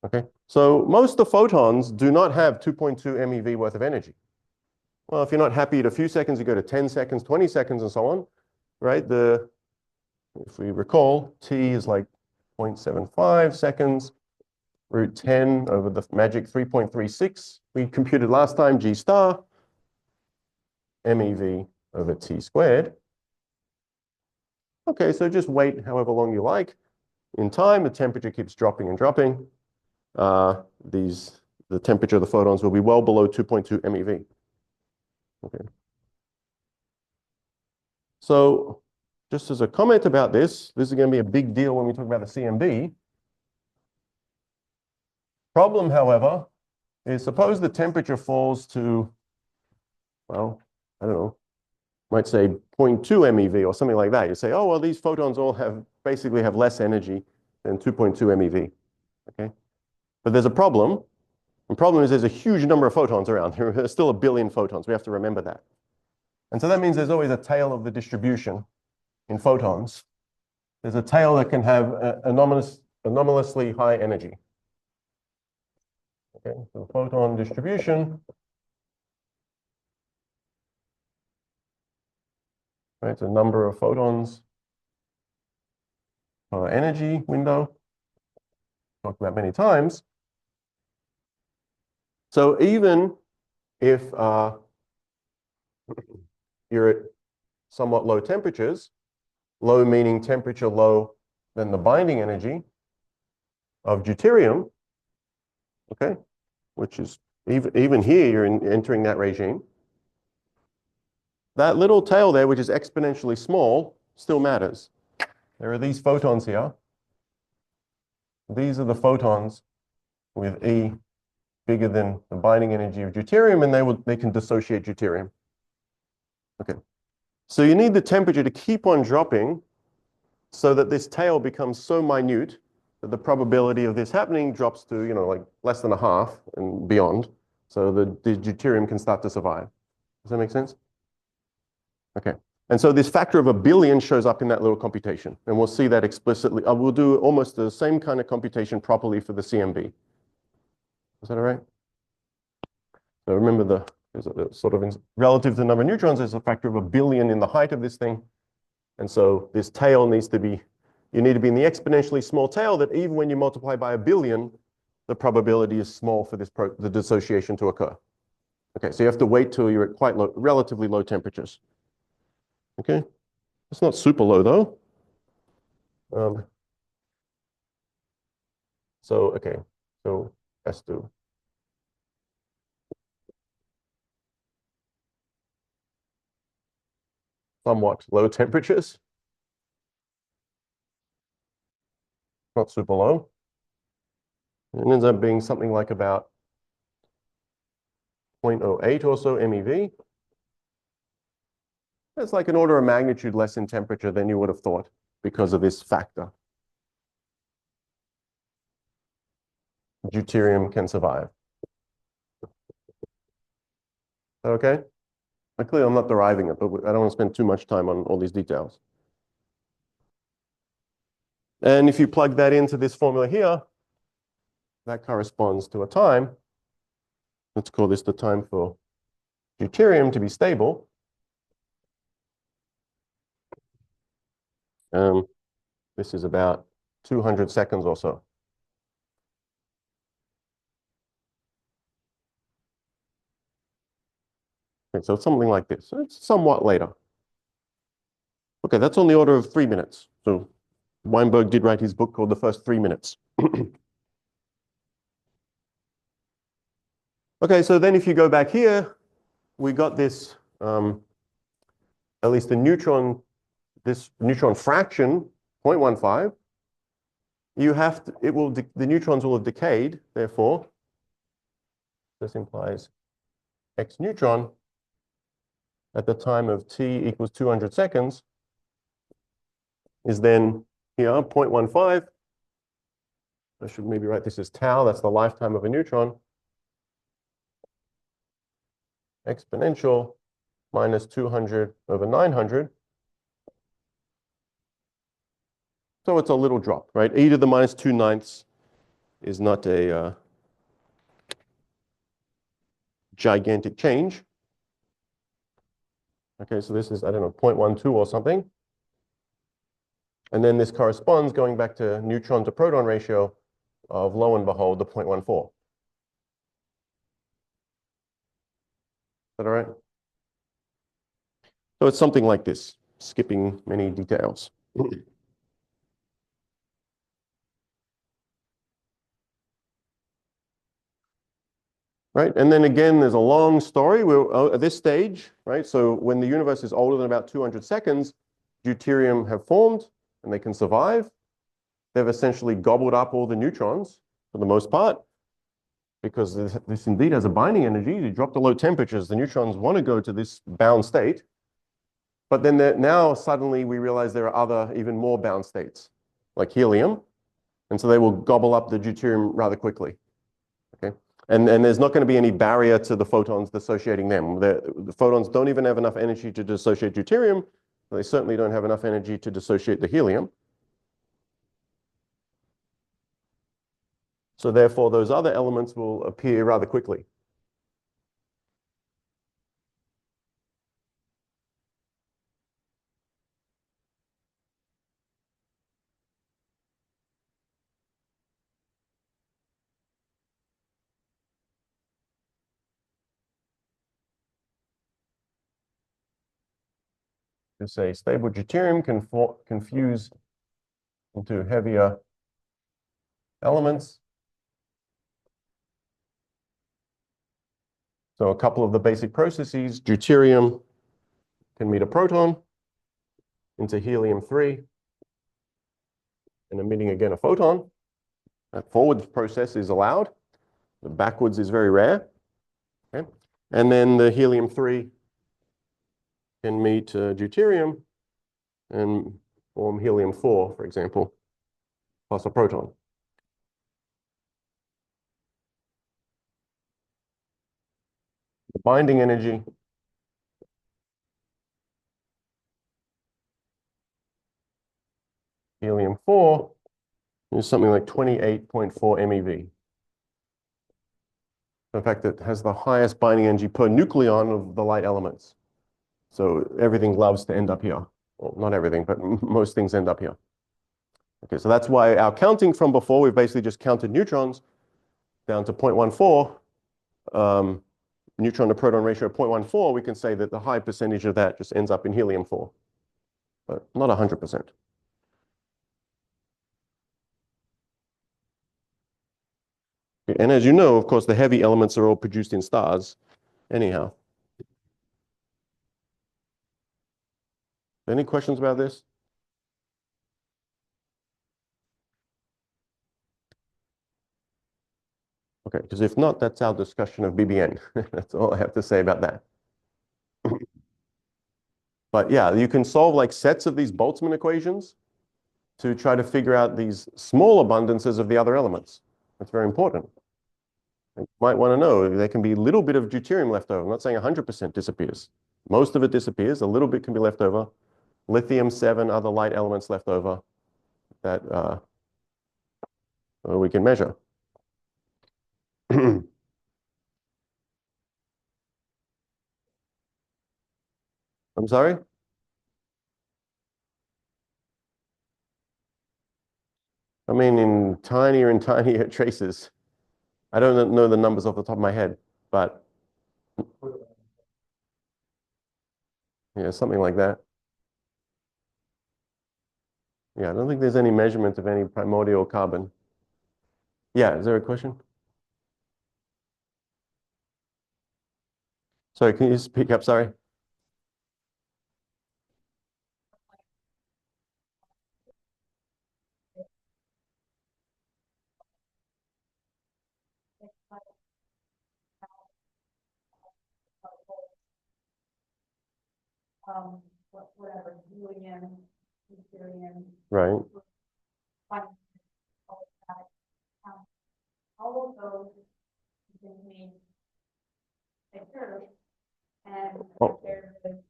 Okay, so most of the photons do not have 2.2 MeV worth of energy. Well, if you're not happy at a few seconds, you go to 10 seconds, 20 seconds, and so on, right? If we recall, T is like 0.75 seconds, root 10 over the magic 3.36 we computed last time, G star, MeV over T squared. Okay, so just wait however long you like. In time, the temperature keeps dropping and dropping. The temperature of the photons will be well below 2.2 MeV. Okay. So just as a comment about this is going to be a big deal when we talk about the CMB. Problem, however, is suppose the temperature falls to, well, I don't know, might say 0.2 MeV or something like that. You say, oh, well, these photons all basically have less energy than 2.2 MeV, okay? But there's a problem. The problem is there's a huge number of photons around. There's still a billion photons. We have to remember that. And so that means there's always a tail of the distribution in photons. There's a tail that can have anomalously high energy. Okay, so photon distribution. Right, it's a number of photons per energy window. Talked about many times. So even if you're at somewhat low temperatures, low meaning temperature low than the binding energy of deuterium, okay, which is even here you're entering that regime. That little tail there, which is exponentially small, still matters. There are these photons here. These are the photons with E bigger than the binding energy of deuterium, and they can dissociate deuterium. Okay. So you need the temperature to keep on dropping so that this tail becomes so minute that the probability of this happening drops to, like less than a half and beyond. So the deuterium can start to survive. Does that make sense? Okay. And so this factor of 1 billion shows up in that little computation. And we'll see that explicitly. We'll do almost the same kind of computation properly for the CMB. Is that all right? So remember there's a sort of relative to the number of neutrons, there's a factor of 1 billion in the height of this thing. And so this tail needs to be, you need to be in the exponentially small tail that even when you multiply by 1 billion, the probability is small for the dissociation to occur. Okay, so you have to wait till you're at quite low, relatively low temperatures. Okay, it's not super low though. Okay, so let's do. Somewhat low temperatures. Not super low. It ends up being something like about 0.08 or so MeV. It's like an order of magnitude less in temperature than you would have thought because of this factor. Deuterium can survive. Okay? Clearly, I'm not deriving it, but I don't want to spend too much time on all these details. And if you plug that into this formula here, that corresponds to a time. Let's call this the time for deuterium to be stable. This is about 200 seconds or so. Okay, so something like this. So it's somewhat later. Okay, that's on the order of 3 minutes. So Weinberg did write his book called The First 3 Minutes. Okay, so then if you go back here, we got this, at least the neutron, this neutron fraction, 0.15. You have to, the neutrons will have decayed, therefore, this implies X neutron at the time of t equals 200 seconds is then here, 0.15. I should maybe write this as tau, that's the lifetime of a neutron. Exponential minus 200 over 900. So it's a little drop, right? E to the minus 2/9 is not a gigantic change. Okay, so this is, I don't know, 0.12 or something. And then this corresponds, going back to neutron to proton ratio of, lo and behold, the 0.14. Is that all right? So it's something like this, skipping many details. right? And then again, there's a long story. We're at this stage, right? So when the universe is older than about 200 seconds, deuterium have formed and they can survive. They've essentially gobbled up all the neutrons for the most part, because this indeed has a binding energy. You drop the low temperatures, the neutrons want to go to this bound state. But then now suddenly we realize there are other, even more bound states, like helium. And so they will gobble up the deuterium rather quickly. Okay. And there's not going to be any barrier to the photons dissociating them. The photons don't even have enough energy to dissociate deuterium. They certainly don't have enough energy to dissociate the helium. So therefore, those other elements will appear rather quickly. To say stable deuterium can fuse into heavier elements. So a couple of the basic processes: deuterium can meet a proton into helium-3 and emitting again a photon. That forward process is allowed. The backwards is very rare. Okay. And then the helium-3 can meet deuterium and form helium-4, for example, plus a proton. The binding energy helium-4 is something like 28.4 MeV. In fact, it has the highest binding energy per nucleon of the light elements. So everything loves to end up here. Well, not everything, but most things end up here. Okay, so that's why our counting from before, we've basically just counted neutrons down to 0.14. Neutron to proton ratio of 0.14, we can say that the high percentage of that just ends up in helium-4, but not 100%. And as you know, of course, the heavy elements are all produced in stars anyhow. Any questions about this? Okay, because if not, that's our discussion of BBN. That's all I have to say about that. But yeah, you can solve like sets of these Boltzmann equations to try to figure out these small abundances of the other elements. That's very important. You might want to know there can be a little bit of deuterium left over. I'm not saying 100% disappears. Most of it disappears. A little bit can be left over. Lithium-7, other light elements left over that we can measure. I'm sorry? I mean, in tinier and tinier traces. I don't know the numbers off the top of my head, but yeah, something like that. Yeah, I don't think there's any measurement of any primordial carbon. Yeah, is there a question? Sorry, can you speak up? Sorry. Whatever, helium, deuterium, Right. all of those can be a curve, and Oh. there's like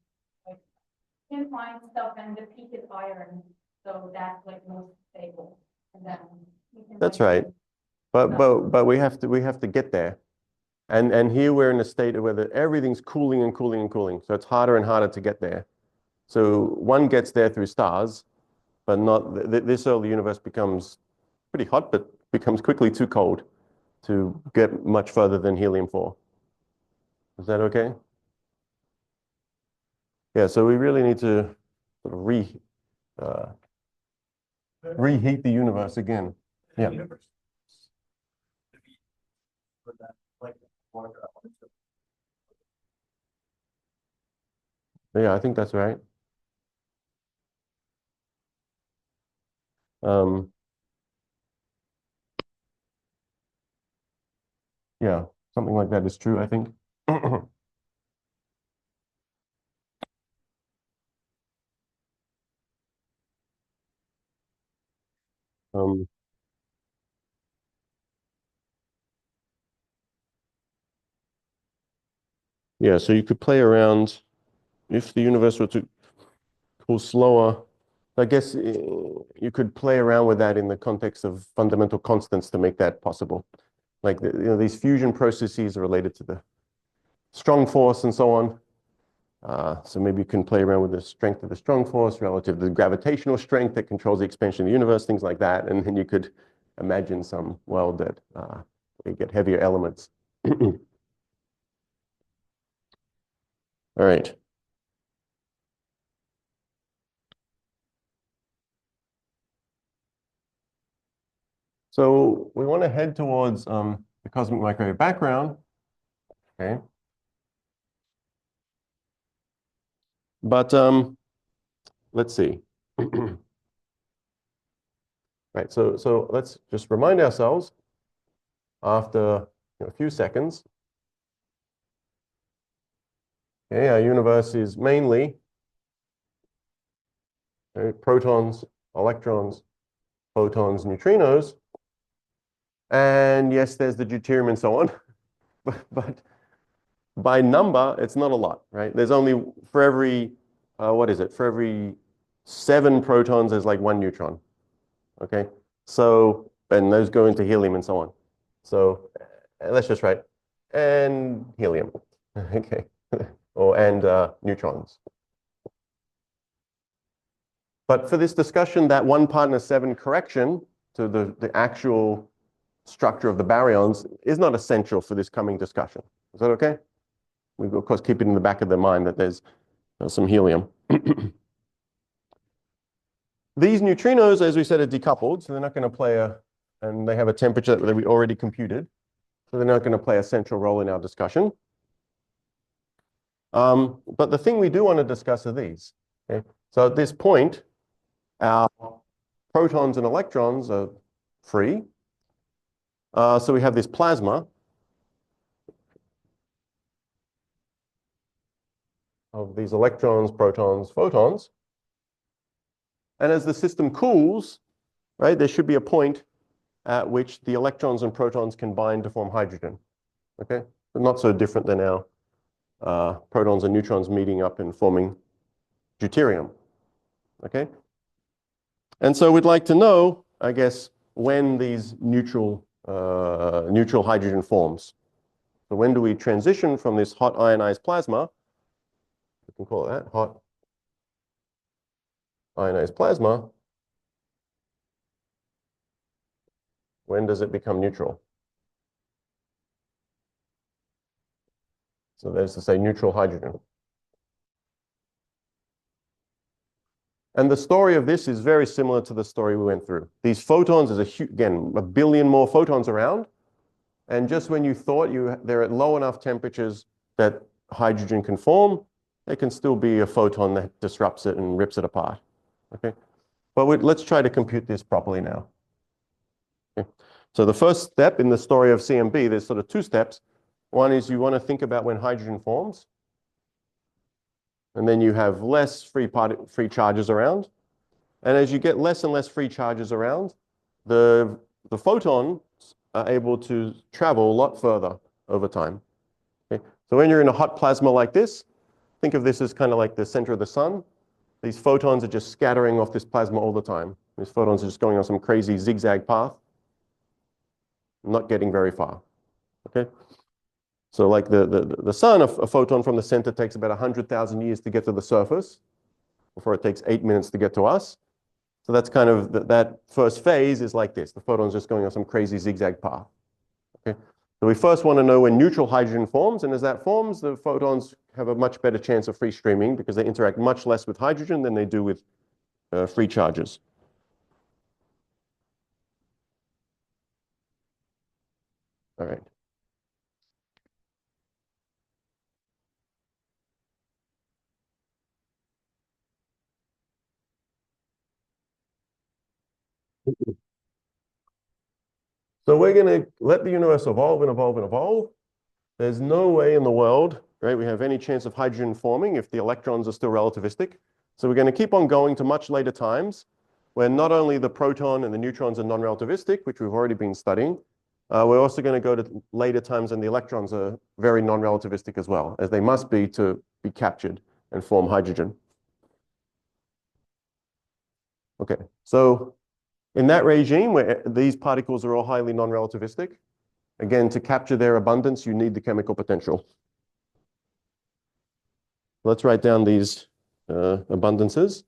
incline stuff, and the peak is iron, so that's like most stable, and then you can. That's like, right. But we have to get there. And here we're in a state where everything's cooling and cooling and cooling. So it's harder and harder to get there. So one gets there through stars, but not this early universe becomes pretty hot, but becomes quickly too cold to get much further than helium-4. Is that okay? Yeah, so we really need to sort of reheat the universe again. Yeah. Universe. For that, like Yeah, I think that's right. Yeah, something like that is true, I think. Um, yeah, so you could play around if the universe were to cool slower. I guess you could play around with that in the context of fundamental constants to make that possible. Like these fusion processes are related to the strong force and so on. So maybe you can play around with the strength of the strong force relative to the gravitational strength that controls the expansion of the universe, things like that. And then you could imagine some world that you get heavier elements. All right. So we want to head towards the cosmic microwave background. Okay. But let's see. Right. So let's just remind ourselves after a few seconds. Okay, our universe is mainly protons, electrons, photons, neutrinos. And yes, there's the deuterium and so on. But by number, it's not a lot, right? There's only for every, what is it? For every 7 protons, there's like 1 neutron. Okay. So, and those go into helium and so on. So let's just write, and helium. Okay. And neutrons. But for this discussion, that 1 partner 7 correction to the actual structure of the baryons is not essential for this coming discussion. Is that okay? We, of course, keep it in the back of the mind that there's some helium. These neutrinos, as we said, are decoupled, so they're not going to play and they have a temperature that we already computed, so they're not going to play a central role in our discussion. But the thing we do want to discuss are these. Okay? So at this point, our protons and electrons are free. So we have this plasma of these electrons, protons, photons. And as the system cools, right, there should be a point at which the electrons and protons combine to form hydrogen. Okay, but not so different than our protons and neutrons meeting up and forming deuterium. Okay, and so we'd like to know, I guess, when these neutral hydrogen forms. So when do we transition from this hot ionized plasma? We can call it that, hot ionized plasma. When does it become neutral? So there's to say neutral hydrogen. And the story of this is very similar to the story we went through. These photons, there's again, 1 billion more photons around. And just when you thought they're at low enough temperatures that hydrogen can form, there can still be a photon that disrupts it and rips it apart. Okay, but let's try to compute this properly now. Okay. So the first step in the story of CMB, there's sort of 2 steps. One is you want to think about when hydrogen forms, and then you have less free charges around. And as you get less and less free charges around, the photons are able to travel a lot further over time. Okay? So when you're in a hot plasma like this, think of this as kind of like the center of the sun. These photons are just scattering off this plasma all the time. These photons are just going on some crazy zigzag path, not getting very far. Okay? So like the sun, a photon from the center takes about 100,000 years to get to the surface before it takes 8 minutes to get to us. So that's kind of that first phase is like this. The photon's just going on some crazy zigzag path. Okay. So we first want to know when neutral hydrogen forms, and as that forms, the photons have a much better chance of free streaming because they interact much less with hydrogen than they do with free charges. All right. So we're going to let the universe evolve and evolve and evolve. There's no way in the world, right, we have any chance of hydrogen forming if the electrons are still relativistic. So we're going to keep on going to much later times where not only the proton and the neutrons are non-relativistic, which we've already been studying, we're also going to go to later times and the electrons are very non-relativistic as well, as they must be to be captured and form hydrogen. Okay, so in that regime where these particles are all highly non-relativistic, again, to capture their abundance, you need the chemical potential. Let's write down these abundances.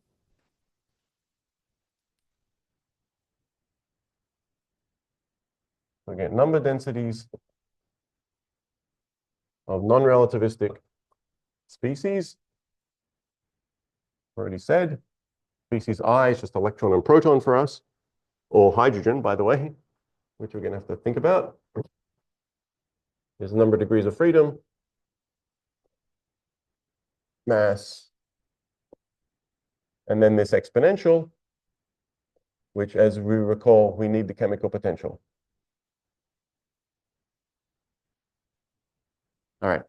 Again, number densities of non-relativistic species. Already said, species I is just electron and proton for us, or hydrogen, by the way, which we're going to have to think about. There's the number of degrees of freedom, mass, and then this exponential, which, as we recall, we need the chemical potential. All right.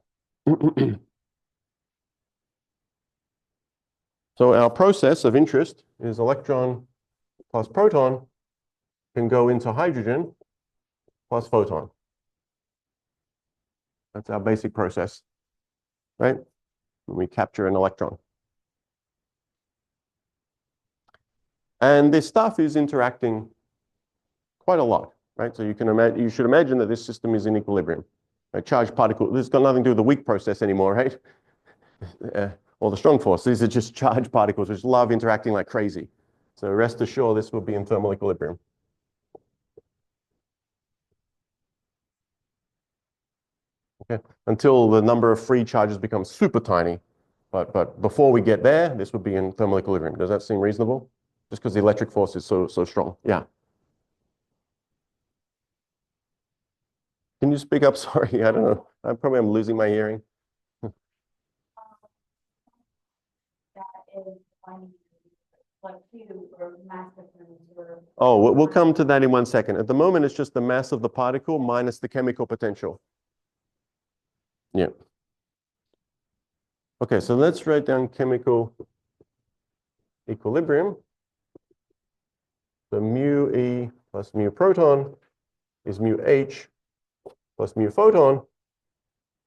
So our process of interest is electron plus proton can go into hydrogen plus photon. That's our basic process, right? When we capture an electron. And this stuff is interacting quite a lot, right? So you can imagine, you should imagine that this system is in equilibrium. Right? Charged particle, this has got nothing to do with the weak process anymore, right? Or the strong force. These are just charged particles which love interacting like crazy. So rest assured this will be in thermal equilibrium. Okay. Until the number of free charges becomes super tiny. But before we get there, this would be in thermal equilibrium. Does that seem reasonable? Just because the electric force is so strong. Yeah. Can you speak up? Sorry, I don't know. I probably am losing my hearing. That is like two or mass difference or. Oh, we'll come to that in 1 second. At the moment, it's just the mass of the particle minus the chemical potential. Yeah. Okay, so let's write down chemical equilibrium. So mu E plus mu proton is mu H plus mu photon.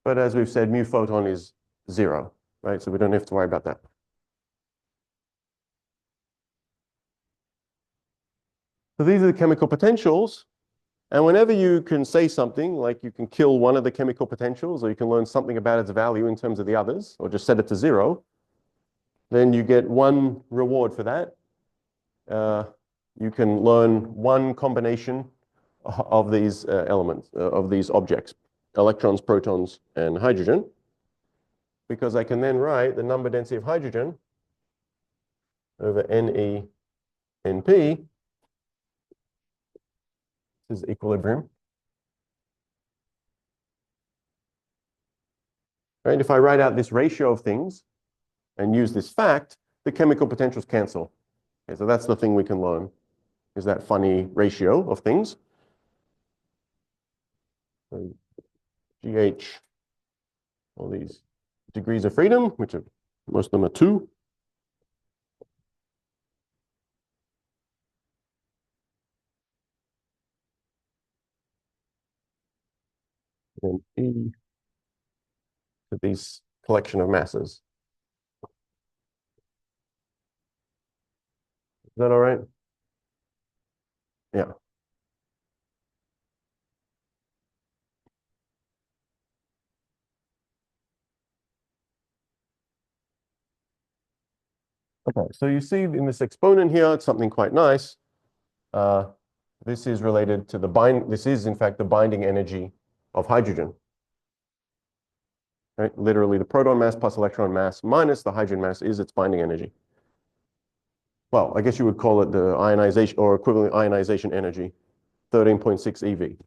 But as we've said, mu photon is 0, right? So we don't have to worry about that. So these are the chemical potentials. And whenever you can say something, like you can kill one of the chemical potentials, or you can learn something about its value in terms of the others, or just set it to 0, then you get one reward for that. You can learn one combination of these elements, of these objects, electrons, protons, and hydrogen, because I can then write the number density of hydrogen over Ne Np is equilibrium. Right? If I write out this ratio of things and use this fact, the chemical potentials cancel. Okay, so that's the thing we can learn, is that funny ratio of things. So GH, all these degrees of freedom, which are, most of them are 2. And E to these collection of masses. Is that all right? Yeah. Okay, so you see in this exponent here, it's something quite nice. This is related to this is in fact the binding energy of hydrogen. Right? Literally the proton mass plus electron mass minus the hydrogen mass is its binding energy. Well, I guess you would call it the ionization or equivalent ionization energy, 13.6 eV.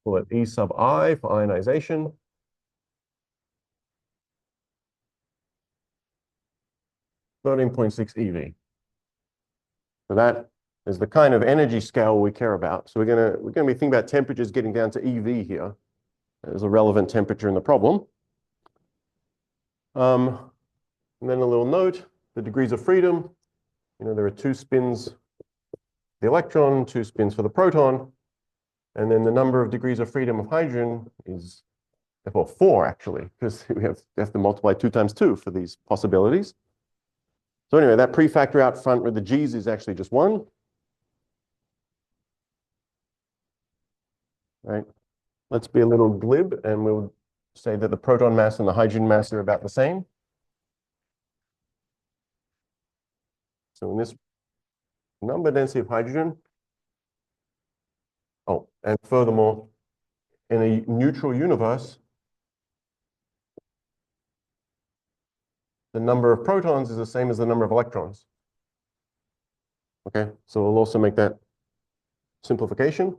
Call it E sub I for ionization. (13.6 eV). So that is the kind of energy scale we care about. So we're gonna be thinking about temperatures getting down to EV here as a relevant temperature in the problem. And then a little note, the degrees of freedom. There are 2 spins the electron, 2 spins for the proton, and then the number of degrees of freedom of hydrogen is, well, 4 actually, because we have to multiply 2 times 2 for these possibilities. So anyway, that prefactor out front with the G's is actually just 1. Right? Let's be a little glib and we'll say that the proton mass and the hydrogen mass are about the same. So in this number density of hydrogen, and furthermore, in a neutral universe, the number of protons is the same as the number of electrons. Okay, so we'll also make that simplification.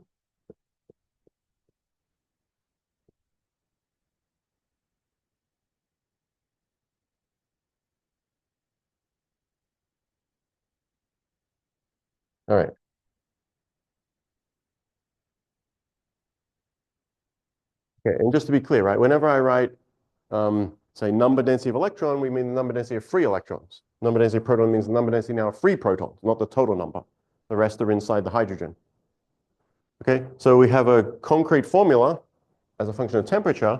All right. Okay, and just to be clear, right, whenever I write, say, number density of electron, we mean the number density of free electrons. Number density of proton means the number density now of free protons, not the total number. The rest are inside the hydrogen. Okay, so we have a concrete formula as a function of temperature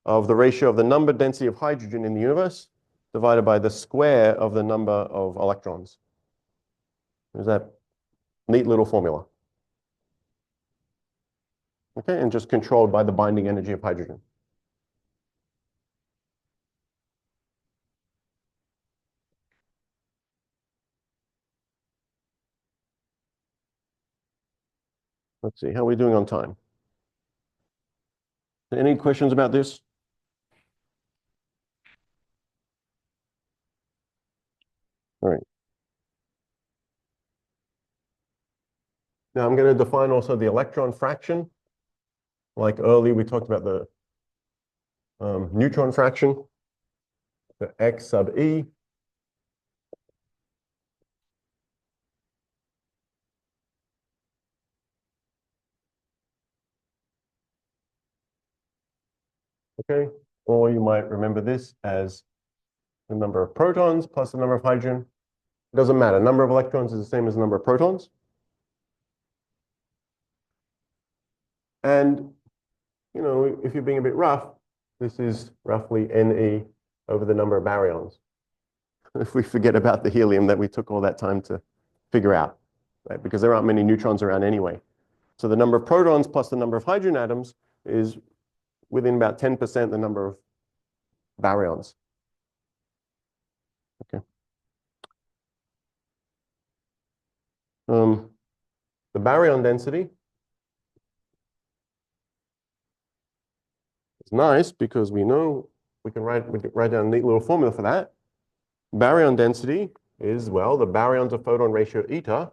of the ratio of the number density of hydrogen in the universe divided by the square of the number of electrons. There's that neat little formula. Okay, and just controlled by the binding energy of hydrogen. Let's see, how are we doing on time? Any questions about this? All right. Now I'm going to define also the electron fraction. Like earlier, we talked about the neutron fraction, the X sub E. Okay, or you might remember this as the number of protons plus the number of hydrogen. It doesn't matter. Number of electrons is the same as the number of protons. And, if you're being a bit rough, this is roughly Ne over the number of baryons. If we forget about the helium that we took all that time to figure out, right? Because there aren't many neutrons around anyway. So the number of protons plus the number of hydrogen atoms is within about 10% the number of baryons. Okay. The baryon density is nice because we know we can write down a neat little formula for that. Baryon density is, well, the baryon to photon ratio eta,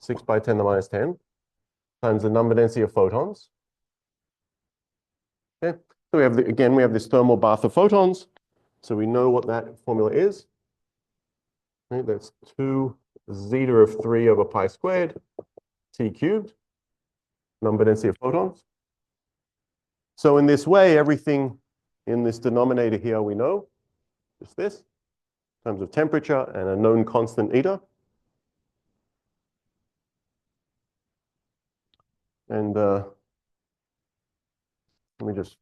6 by 10 to the minus 10, times the number density of photons. Okay, so we have this thermal bath of photons. So we know what that formula is. Right, that's 2 zeta of 3 over pi squared, T cubed, number density of photons. So in this way, everything in this denominator here we know, just this, in terms of temperature and a known constant eta. And let me just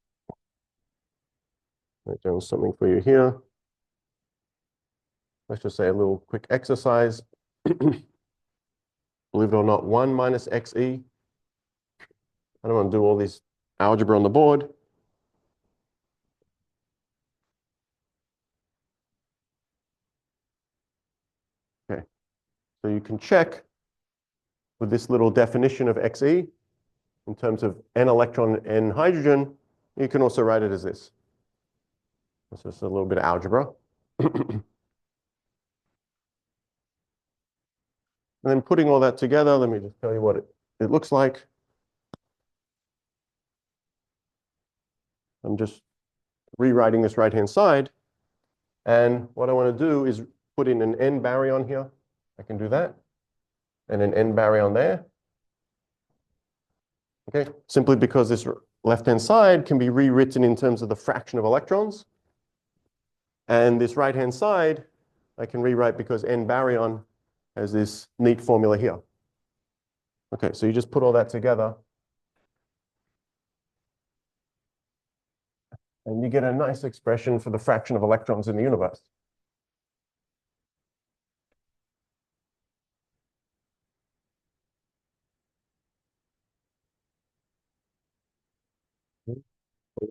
write down something for you here. Let's just say a little quick exercise. Believe it or not, 1 minus xe. I don't want to do all this algebra on the board. Okay, so you can check with this little definition of xe in terms of n electron, n hydrogen. You can also write it as this. That's just a little bit of algebra. And then putting all that together, let me just tell you what it looks like. I'm just rewriting this right-hand side. And what I want to do is put in an n baryon here. I can do that. And an n baryon there. Okay, simply because this left-hand side can be rewritten in terms of the fraction of electrons. And this right-hand side, I can rewrite because n baryon has this neat formula here. Okay, so you just put all that together. And you get a nice expression for the fraction of electrons in the universe.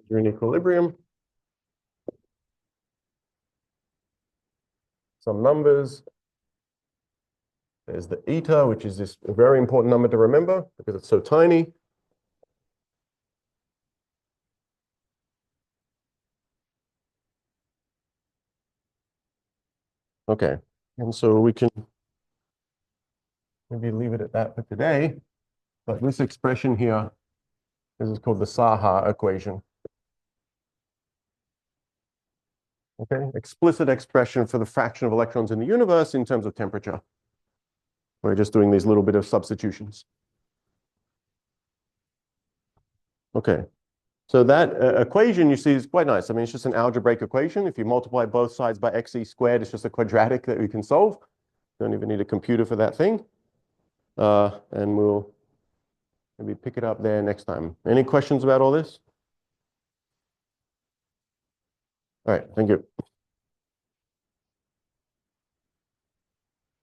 You're in equilibrium. Some numbers. There's the eta, which is this very important number to remember because it's so tiny. Okay, and so we can maybe leave it at that for today. But this expression here, this is called the Saha equation. Okay, explicit expression for the fraction of electrons in the universe in terms of temperature. We're just doing these little bit of substitutions. Okay, so that equation you see is quite nice. I mean, it's just an algebraic equation. If you multiply both sides by xe squared, it's just a quadratic that we can solve. Don't even need a computer for that thing. And we'll maybe pick it up there next time. Any questions about all this? All right, thank you.